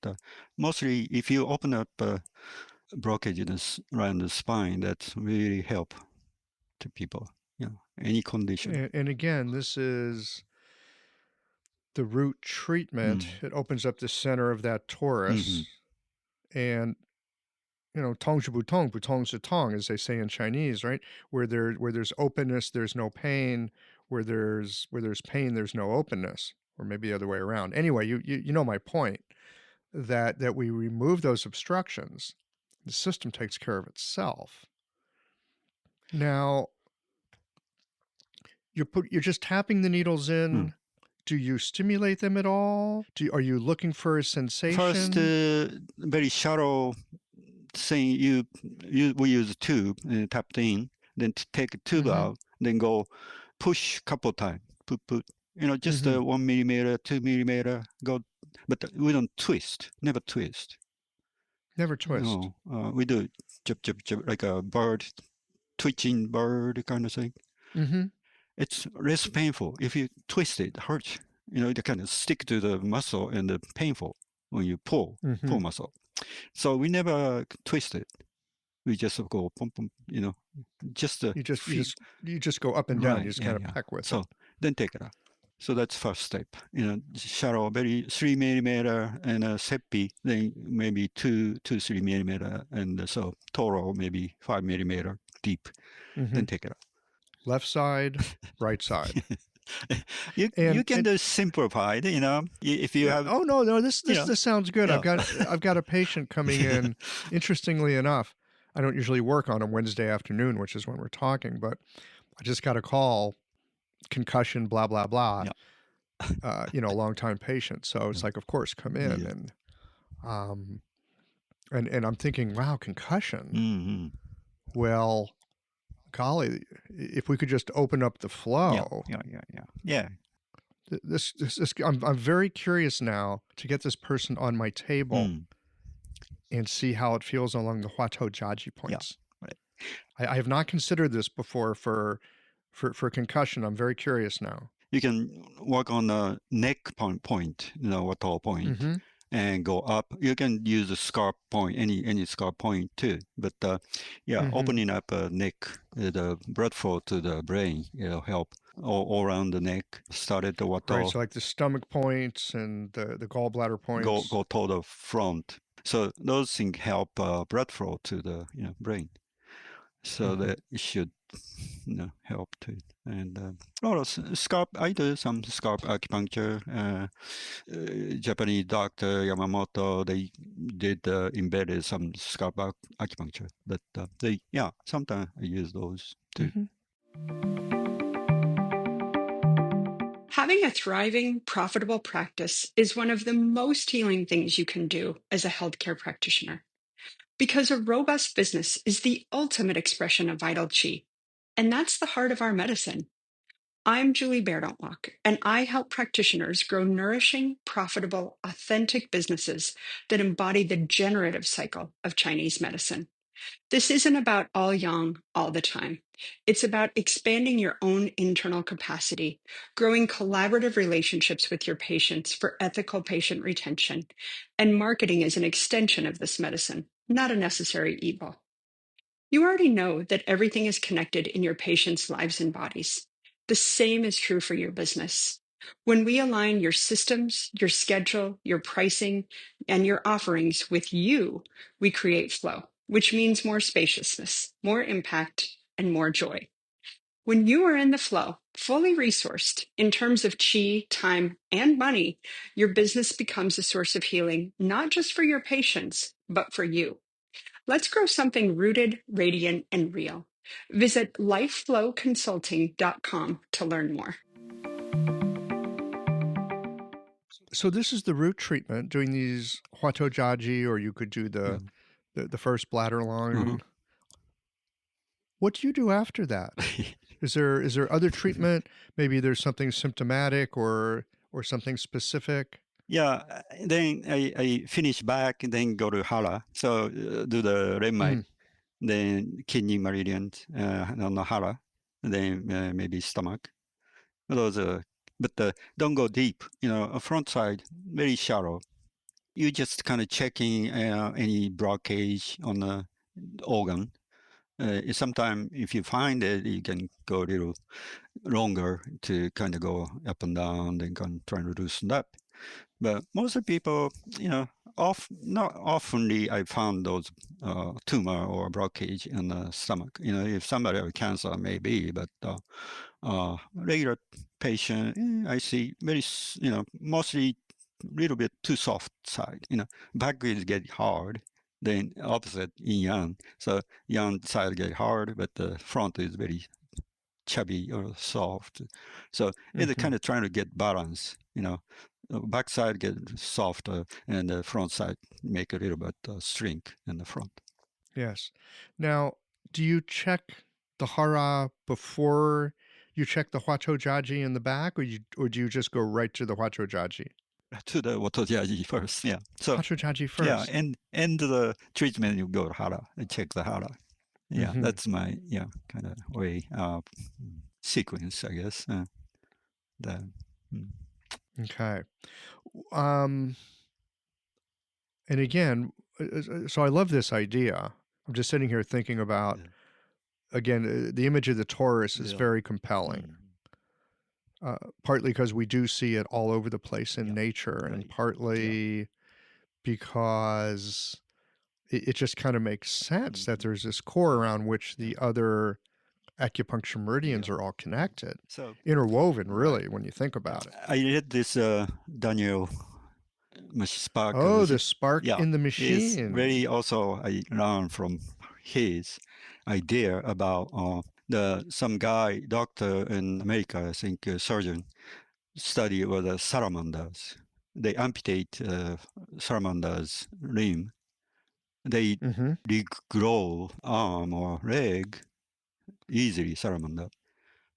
mostly if you open up blockages around the spine, that's really help to people. Any condition. And again, this is the root treatment. It opens up the center of that torus. And tong zhi bu tong, zhi tong, as they say in Chinese, right? Where there's openness, there's no pain. Where there's pain, there's no openness, or maybe the other way around. Anyway, you know my point, that we remove those obstructions, the system takes care of itself. Now, you're just tapping the needles in. Do you stimulate them at all? Are you looking for a sensation? First, very shallow thing. We use a tube and tap it in, then take a tube out, then go push couple times. Put. Just 1 millimeter, 2 millimeter. Go, but we don't twist. Never twist. Never twist. No, we do jump, like a bird, twitching bird kind of thing. It's less painful. If you twist it, hurts. It kind of stick to the muscle and the painful when you pull muscle. So we never twist it. We just go pump, just you just go up and down. Right, you just kind of peck with it. So then take it out. So that's first step. Shallow, very 3 millimeter and a seppi, then maybe 2-3 millimeter, and so total maybe 5 millimeter deep. Then take it out. Left side, right side. You can do simplified, if you have. Oh no, this sounds good. I've got a patient coming in. Interestingly enough, I don't usually work on a Wednesday afternoon, which is when we're talking, but I just got a call, concussion, blah blah blah. Long-time patient. So it's like, of course, come in and I'm thinking, wow, concussion. Well, golly, if we could just open up the flow. Yeah. This I'm very curious now to get this person on my table and see how it feels along the Huatou Jiaji points. Yeah, right. I have not considered this before for concussion. I'm very curious now. you can work on the neck point, or toe point, Mm-hmm. and go up. You can use a scalp point, any scalp point too. But opening up a neck, the blood flow to the brain, it'll help all around the neck. Started the water. Right, so like the stomach points and the gallbladder points. Go to the front. So those things help blood flow to the brain. So that it should help too. And scalp, I do some scalp acupuncture. Japanese doctor Yamamoto, they did embedded some scalp acupuncture, but sometimes I use those too. Having a thriving, profitable practice is one of the most healing things you can do as a healthcare practitioner. Because a robust business is the ultimate expression of vital chi. And that's the heart of our medicine. I'm Julie Bairdontlock, and I help practitioners grow nourishing, profitable, authentic businesses that embody the generative cycle of Chinese medicine. This isn't about all yang all the time. It's about expanding your own internal capacity, growing collaborative relationships with your patients for ethical patient retention, and marketing as an extension of this medicine, not a necessary evil. You already know that everything is connected in your patients' lives and bodies. The same is true for your business. When we align your systems, your schedule, your pricing, and your offerings with you, we create flow, which means more spaciousness, more impact, and more joy. When you are in the flow, fully resourced in terms of chi, time, and money, your business becomes a source of healing, not just for your patients, but for you. Let's grow something rooted, radiant, and real. Visit lifeflowconsulting.com to learn more. So this is the root treatment, doing these huatojaji, or you could do the first bladder line. What do you do after that? Is there other treatment? Maybe there's something symptomatic or something specific? Yeah, then I finish back and then go to hara. So do the red then kidney meridians on the hara, then maybe stomach. Those but don't go deep. Front side very shallow. You just kind of checking any blockage on the organ. Sometimes if you find it, you can go a little longer to kind of go up and down and kind of try to loosen up. But most of the people, not oftenly I found those tumor or blockage in the stomach. If somebody has cancer, maybe, but regular patient, I see very, mostly a little bit too soft side. Back is get hard, then opposite in yang. So yang side get hard, but the front is very chubby or soft. So it's kind of trying to get balance. Back side get softer, and the front side make a little bit shrink in the front. Yes. Now, do you check the hara before you check the huatojaji in the back, or do you just go right to the huatojaji? To the huatojaji first, yeah. So huatojaji first. Yeah, and the treatment you go to hara and check the hara. Yeah, that's my kind of way sequence, I guess. Okay. And again, so I love this idea. I'm just sitting here thinking about, again, the image of the torus is very compelling. Partly because we do see it all over the place in nature, and partly because it just kind of makes sense that there's this core around which the other acupuncture meridians are all connected, so interwoven, really, when you think about it. I read this Daniel Spark. Oh, the spark in the machine. It's very also I learned from his idea about some guy, doctor in America, I think, surgeon, study with the salamanders. They amputate salamanders' limb. They regrow arm or leg easily, salamander.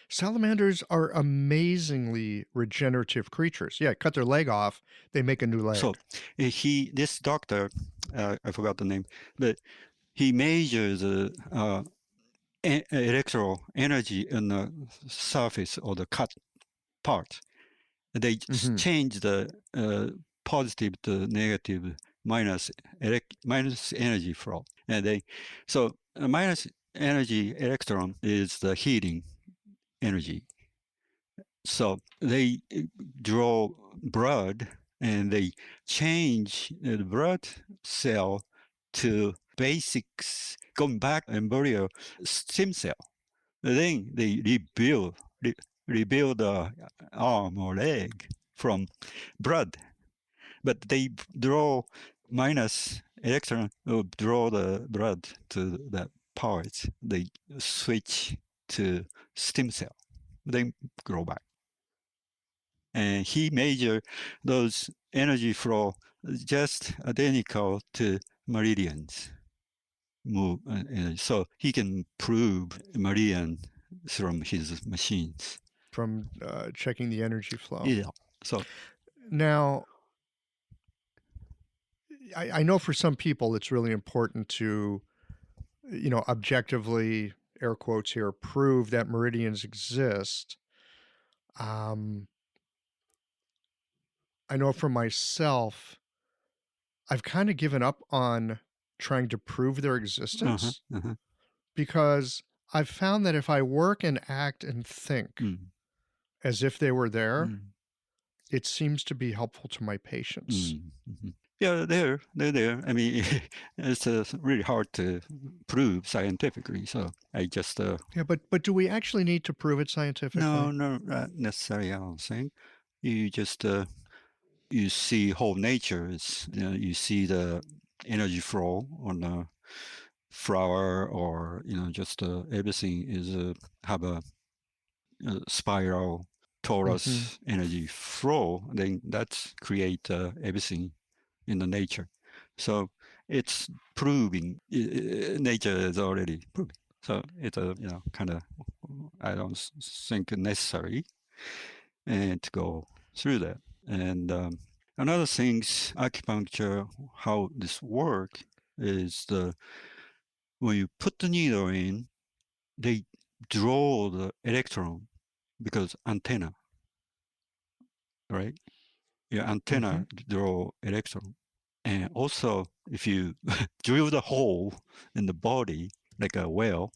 Salamanders are amazingly regenerative creatures. Yeah, cut their leg off, they make a new leg. So this doctor, I forgot the name, but he measures electrical energy in the surface of the cut part. They change the positive to negative minus energy flow, and minus energy electron is the heating energy. So they draw blood and they change the blood cell to basics, going back embryo stem cell. Then they rebuild the arm or leg from blood, but they draw minus electron, draw the blood to the parts. They switch to stem cell. They grow back. And he measured those energy flow just identical to meridians move. So he can prove meridian from his machines. From checking the energy flow. Yeah. So now, I know for some people it's really important to, objectively, air quotes here, prove that meridians exist. I know for myself, I've kind of given up on trying to prove their existence because I've found that if I work and act and think as if they were there, it seems to be helpful to my patients. Yeah, they're there. I mean, it's really hard to prove scientifically. So I just yeah, but do we actually need to prove it scientifically? No, not necessarily. I don't think you just you see whole nature is. You see the energy flow on the flower, or just everything is have a spiral torus energy flow. Then that's create everything in the nature. So it's proving nature is already proving. So it's a kind of I don't think necessary and to go through that. And another things acupuncture how this work is when you put the needle in, they draw the electron because antenna, right? Your antenna draw electron. And also, if you drill the hole in the body, like a well,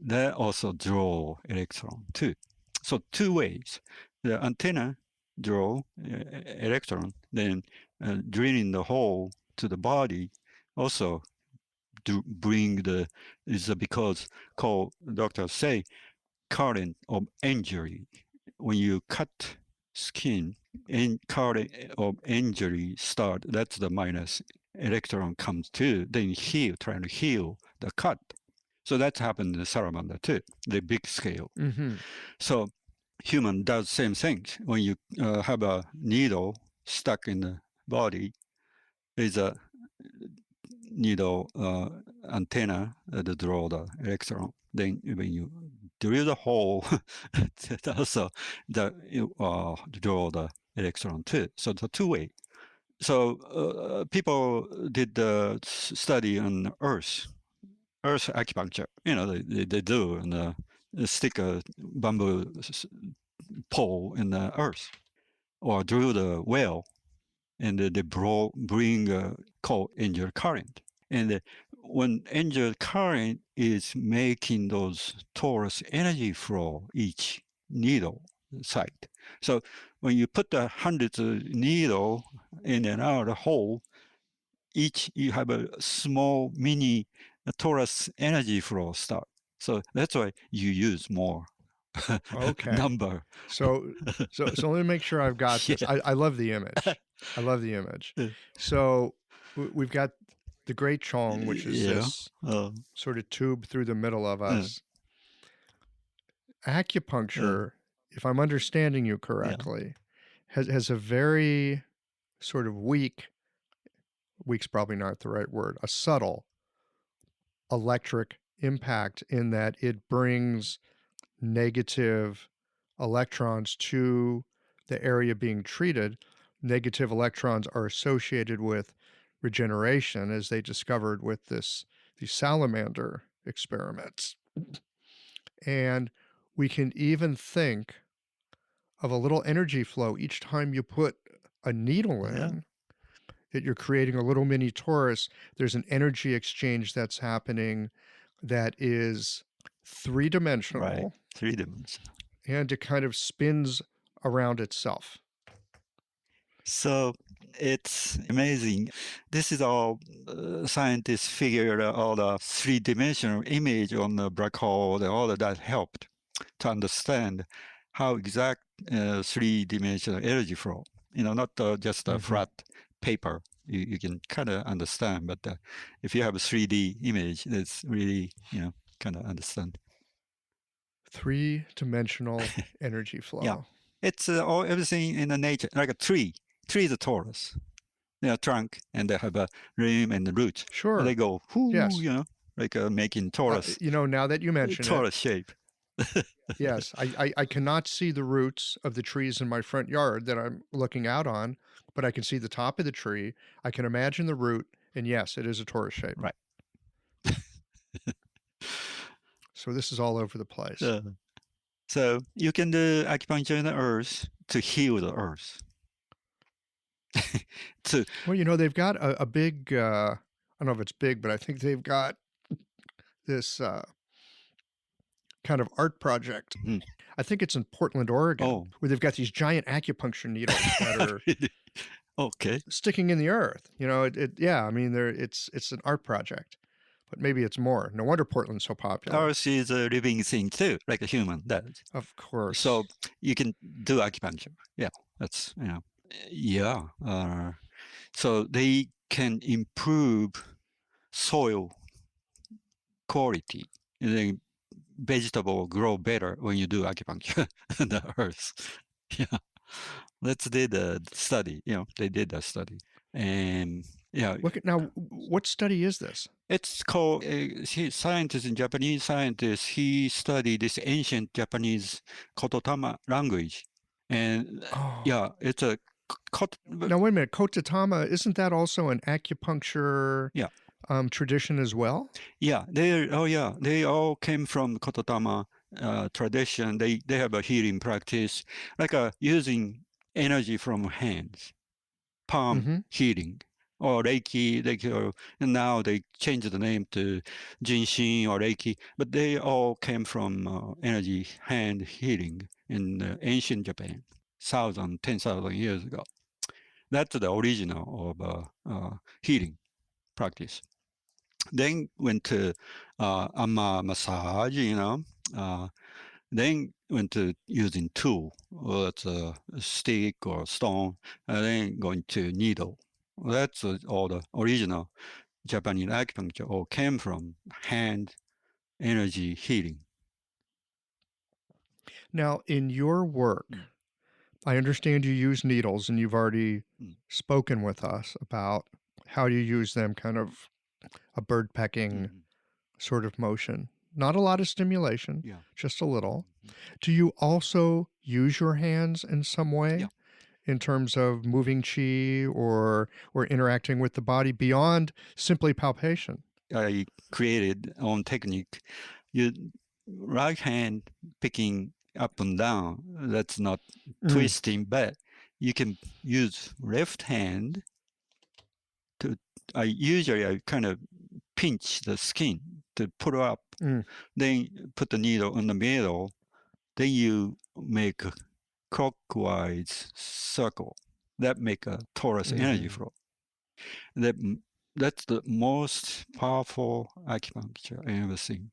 that also draw electron too. So two ways. The antenna draw electron, then drilling the hole to the body also bring is because doctors say current of injury. When you cut skin, and current of injury start, that's the minus electron comes to, then trying to heal the cut. So that's happened in the salamander too, the big scale. So human does same things. When you have a needle stuck in the body, there's a needle antenna that draw the electron. Then when you drill the hole, that also draw the electron too. So the two way. So people did the study on Earth acupuncture. They do and stick a bamboo pole in the earth or drill the well, and they bring called angel current. And when angel current is making those torus energy flow each needle site. So when you put the hundreds of needle in and out of the hole, each you have a small mini torus energy flow start. So that's why you use more number. So let me make sure I've got this. I love the image. I love the image. So we've got the great chong, which is this sort of tube through the middle of us. Acupuncture, if I'm understanding you correctly, has a very sort of weak's probably not the right word, a subtle electric impact in that it brings negative electrons to the area being treated. Negative electrons are associated with regeneration, as they discovered with these salamander experiments. And we can even think of a little energy flow each time you put a needle in. That you're creating a little mini torus. There's an energy exchange that's happening that is three-dimensional. Right. 3 dimensions. And it kind of spins around itself. So it's amazing. This is all scientists figured out all the 3-dimensional image on the black hole, and all of that helped to understand how exact 3-dimensional energy flow. Not just a flat paper. You can kind of understand, but if you have a 3D image, it's really, kind of understand. 3-dimensional energy flow. Yeah. It's everything in the nature, like a tree. Tree is a torus. Trunk, and they have a limb and the root. Sure. And they go, whoo, yes. Like making torus. Now that you mention torus shape. Yes, I cannot see the roots of the trees in my front yard that I'm looking out on, but I can see the top of the tree. I can imagine the root, and yes, it is a torus shape. Right. So this is all over the place. So you can do acupuncture in the earth to heal the earth. Well, they've got a big, I don't know if it's big, but I think they've got this kind of art project. Mm. I think it's in Portland, Oregon, where they've got these giant acupuncture needles that are okay sticking in the earth. It's an art project, but maybe it's more. No wonder Portland's so popular. Earth is a living thing too, like a human does. Of course. So you can do acupuncture. Yeah, that's so they can improve soil quality. The vegetable grow better when you do acupuncture in the earth. Yeah, let's do the study. They did that study, and what study is this? It's called Japanese scientist. He studied this ancient Japanese Kototama language, and it's a. Now wait a minute, Kotatama, isn't that also an acupuncture tradition as well? Yeah, they all came from Kototama tradition. They have a healing practice, like using energy from hands, palm healing, or Reiki, and now they changed the name to Jinshin or Reiki, but they all came from energy hand healing in ancient Japan. 10,000 years ago. That's the original of healing practice. Then went to Amma massage, then went to using tool, whether it's a stick or stone, and then going to needle. That's all the original Japanese acupuncture all came from hand energy healing. Now, in your work, I understand you use needles, and you've already spoken with us about how you use them, kind of a bird pecking sort of motion. Not a lot of stimulation, just a little. Do you also use your hands in some way in terms of moving chi or interacting with the body beyond simply palpation? I created own technique. You right hand picking up and down, that's not twisting, but you can use left hand to, I kind of pinch the skin to pull up, then put the needle in the middle, then you make a clockwise circle. That make a torus energy flow. That's the most powerful acupuncture I ever seen.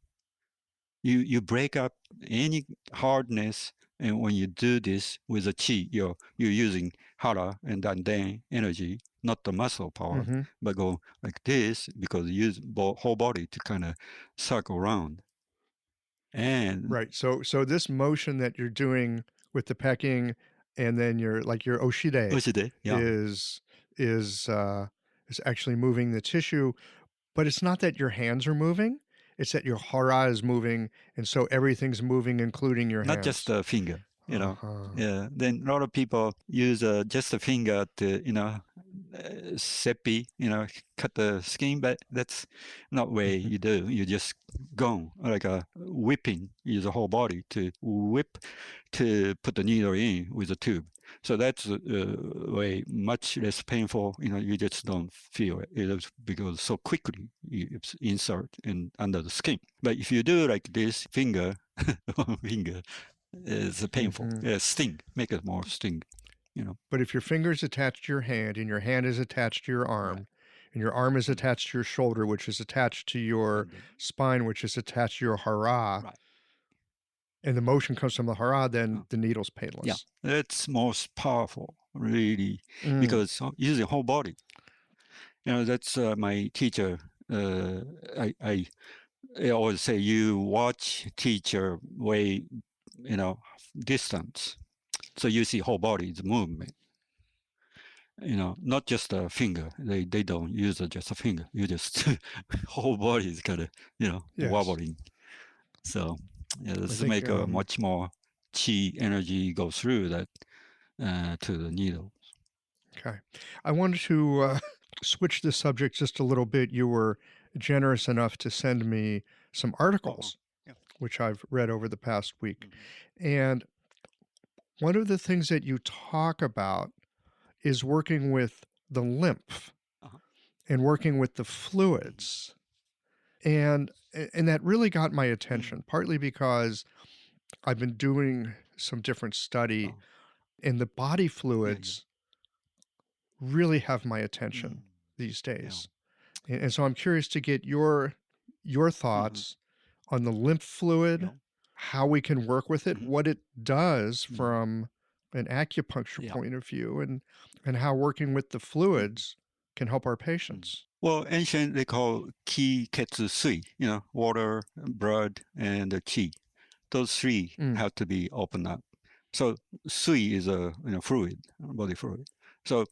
You break up any hardness, and when you do this with the chi, you're using hara and dan energy, not the muscle power, but go like this because you use whole body to kind of circle around. And right, so this motion that you're doing with the pecking, and then your oshide, is actually moving the tissue, but it's not that your hands are moving. It's that your hara is moving, and so everything's moving, including your hands. Not just the finger. you know. Uh-huh. Yeah. Then a lot of people use just a finger to, seppi, cut the skin, but that's not way Mhm. you do. You just go like a whipping, use the whole body to whip to put the needle in with a tube. So that's way much less painful. You just don't feel it. It's because so quickly you insert in under the skin. But if you do like this finger, one finger, it's painful. Mhm. Yeah, sting. Make it more sting. But if your finger is attached to your hand and your hand is attached to your arm, Right. and your arm is Mhm. attached to your shoulder, which is attached to your And spine, which is attached to your hara, right. and the motion comes from the hara, then Oh. the needle's Yeah, painless. that's most powerful, really, Mm. because using whole body. That's my teacher. I always say you watch teacher way, distance, so you see whole body's movement. Not just a finger. They don't use just a finger. You just whole body is kind of Yes. wobbling. So I this think, make a much more chi energy go through that to the needle. Okay. I wanted to switch the subject just a little bit. You were generous enough to send me some articles, yeah. which I've read over the past week. Mhm. And one of the things that you talk about is working with the lymph Uh-huh. and working with the fluids. And that really got my attention, partly because I've been doing some different study, Oh. and the body Yeah, fluids really have my yeah. attention these Yeah. days. And so I'm curious to get your thoughts on the lymph fluid, Yeah. how we can work with it, Mhm. what it does Mhm. from an acupuncture Yeah. point of view, and how working with the fluids can help our patients. Well, ancient they call ki, ketsu, sui. Water, blood, and chi. Those three Mm. have to be opened up. So sui is a fluid, body fluid. So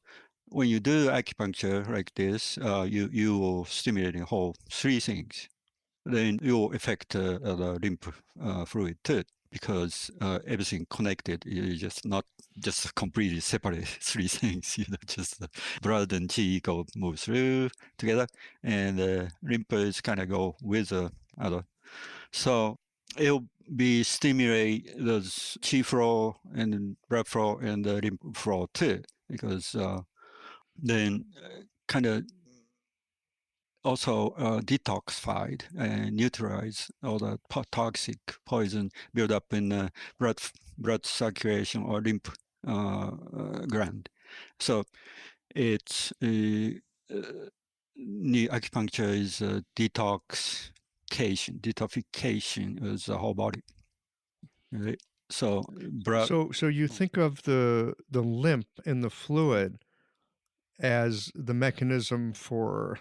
when you do acupuncture like this, you will stimulate the whole three things. Then you will affect the lymph fluid too, because everything connected. You just not just completely separate three things. Just blood and chi go move through together, and lymph is kind of go with the other. So it'll be stimulate those chi flow and blood flow and the lymph flow too, because then kind of also detoxified and neutralize all the toxic poison built up in the blood circulation or lymph gland. So it's acupuncture is detoxification of the whole body. Right? So blood. So you think of the lymph and the fluid as the mechanism for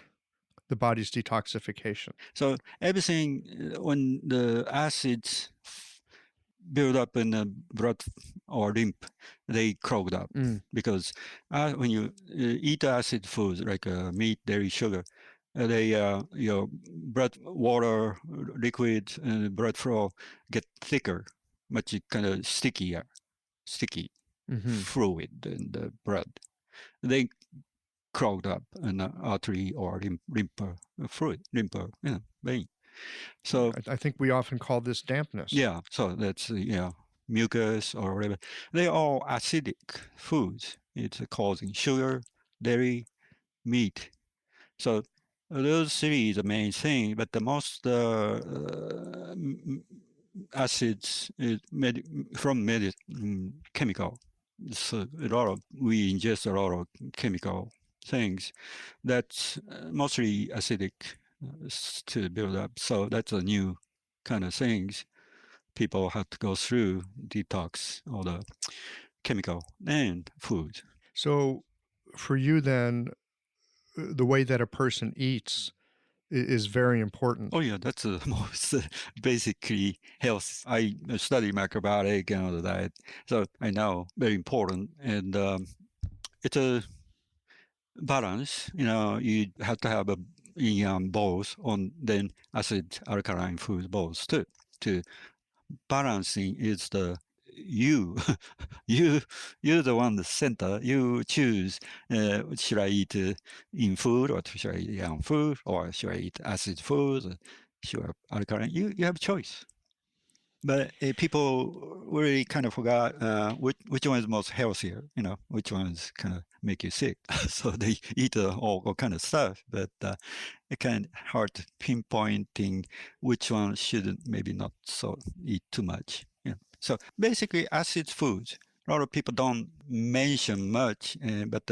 the body's detoxification. So everything when the acids build up in the blood or lymph, they clogged up because when you eat acid foods like meat, dairy, sugar, they your blood, water, liquid, and blood flow get thicker, much kind of sticky fluid in the blood. They clogged up an artery or lymph vein. So I think we often call this dampness. yeah, so that's mucus or whatever. They're all acidic foods. It's causing sugar, dairy, meat. So those three is the main thing. But the most acids is from chemical. So we ingest a lot of chemical things that's mostly acidic to build up. So that's a new kind of things people have to go through detox all the chemical and food. So for you then, the way that a person eats is very important. Oh yeah, that's the most basically health. I study microbiology and all of that, so I know very important. And it's a balance. You have to have a in both on then acid alkaline food both too. To balancing is the you, you're the one, the center. You choose. Should I eat in food, or should I eat young food, or should I eat acid food? Or should I alkaline? You have choice. But people really kind of forgot which one is most healthier, which ones kind of make you sick. So they eat all kind of stuff, but it kind of hard pinpointing which one should maybe not so eat too much. So basically, acid foods. A lot of people don't mention much, but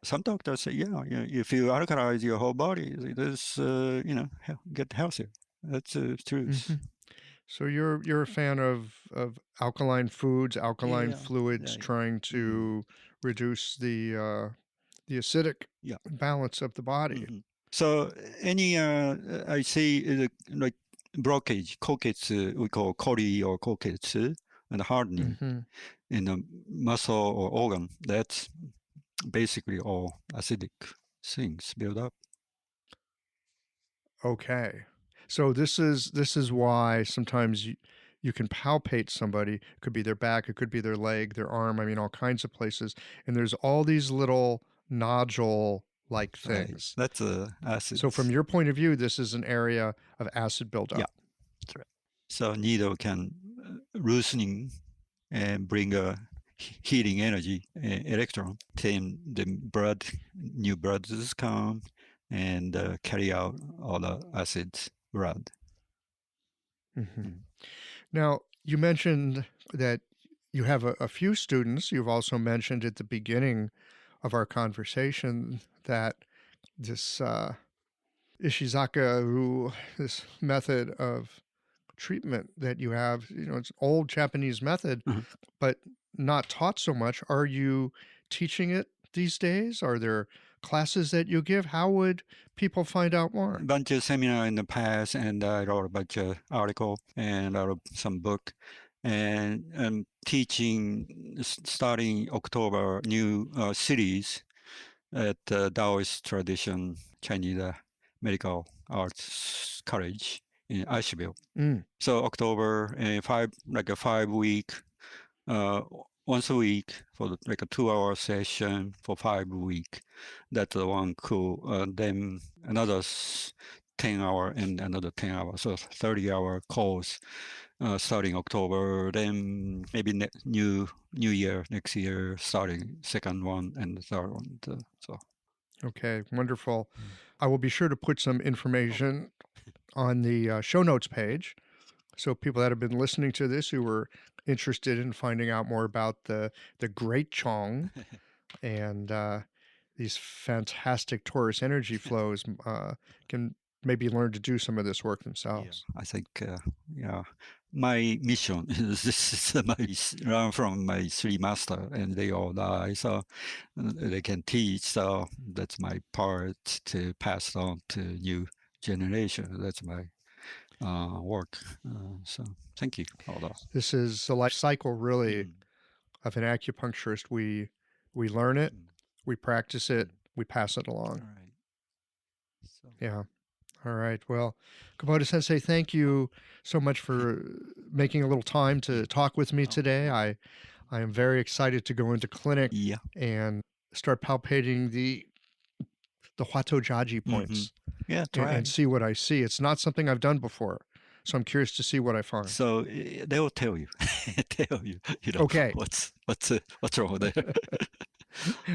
some doctors say, if you alkalize your whole body, it is, get healthier. That's the truth. Mm-hmm. So you're a fan of alkaline foods, alkaline fluids, trying to reduce the acidic balance of the body. Mm-hmm. So any I see like blockage, koketsu, we call kori or koketsu, and hardening in the muscle or organ. That's basically all acidic things build up. Okay. So this is why sometimes you can palpate somebody. It could be their back, it could be their leg, their arm, I mean, all kinds of places. And there's all these little nodule-like things. Right. That's acid. So from your point of view, this is an area of acid buildup. Yeah, that's right. So needle can loosening and bring a healing energy, electron. Then the new blood come and carry out all the acids blood. Mm-hmm. Now, you mentioned that you have a few students. You've also mentioned at the beginning of our conversation that this Ishizaka-ryu, this method of treatment that you have, it's an old Japanese method, but not taught so much. Are you teaching it these days? Are there classes that you give? How would people find out more? A bunch of seminar in the past, and I wrote a bunch of article and I wrote some book, and I'm teaching starting October new series at Taoist tradition Chinese medical arts college in Asheville. So October, 5 week, once a week for like a 2-hour session for 5 weeks. That's the one cool. Then another 10-hour and another 10-hour, so 30-hour course starting October. Then maybe new year, next year, starting second one and the third one. So. Okay, wonderful. I will be sure to put some information on the show notes page. So people that have been listening to this who were interested in finding out more about the Great Chong and these fantastic torus energy flows can maybe learn to do some of this work themselves. Yeah, I think, my mission is this is learn from my 3 master, and they all die, so they can teach. So that's my part to pass on to new generation. That's my work. So thank you. This is a life cycle, really, of an acupuncturist. We learn it, we practice it, we pass it along. All right. So. Yeah. All right. Well, Kubota Sensei, thank you so much for making a little time to talk with me today. I am very excited to go into clinic and start palpating the Hwato Jaji points. Yeah, and see what I see. It's not something I've done before, so I'm curious to see what I find. So they will tell you, okay, what's wrong there.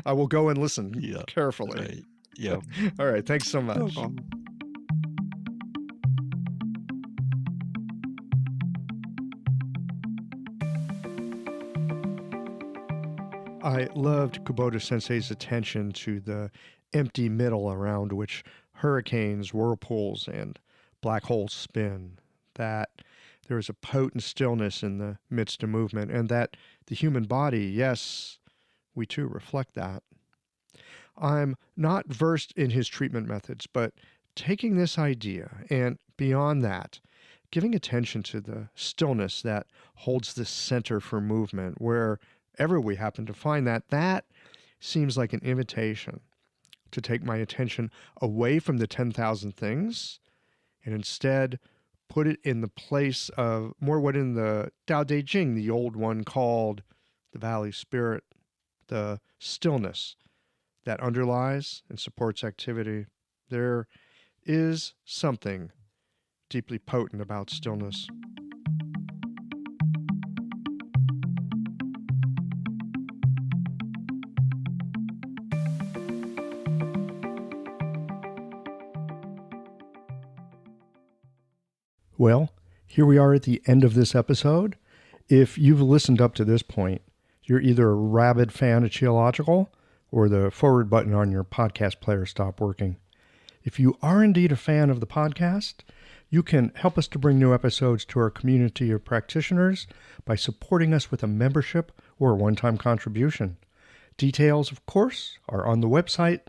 I will go and listen carefully. Right. Yeah. All right. Thanks so much. I loved Kubota Sensei's attention to the empty middle around which hurricanes, whirlpools, and black holes spin, that there is a potent stillness in the midst of movement, and that the human body, yes, we too reflect that. I'm not versed in his treatment methods, but taking this idea and beyond that, giving attention to the stillness that holds the center for movement, wherever we happen to find that, that seems like an invitation to take my attention away from the 10,000 things and instead put it in the place of more what in the Tao Te Ching, the old one called the Valley Spirit, the stillness that underlies and supports activity. There is something deeply potent about stillness. Well, here we are at the end of this episode. If you've listened up to this point, you're either a rabid fan of Qiological or the forward button on your podcast player stopped working. If you are indeed a fan of the podcast, you can help us to bring new episodes to our community of practitioners by supporting us with a membership or a one-time contribution. Details, of course, are on the website.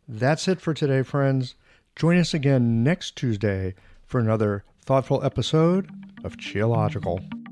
That's it for today, friends. Join us again next Tuesday for another thoughtful episode of Qiological.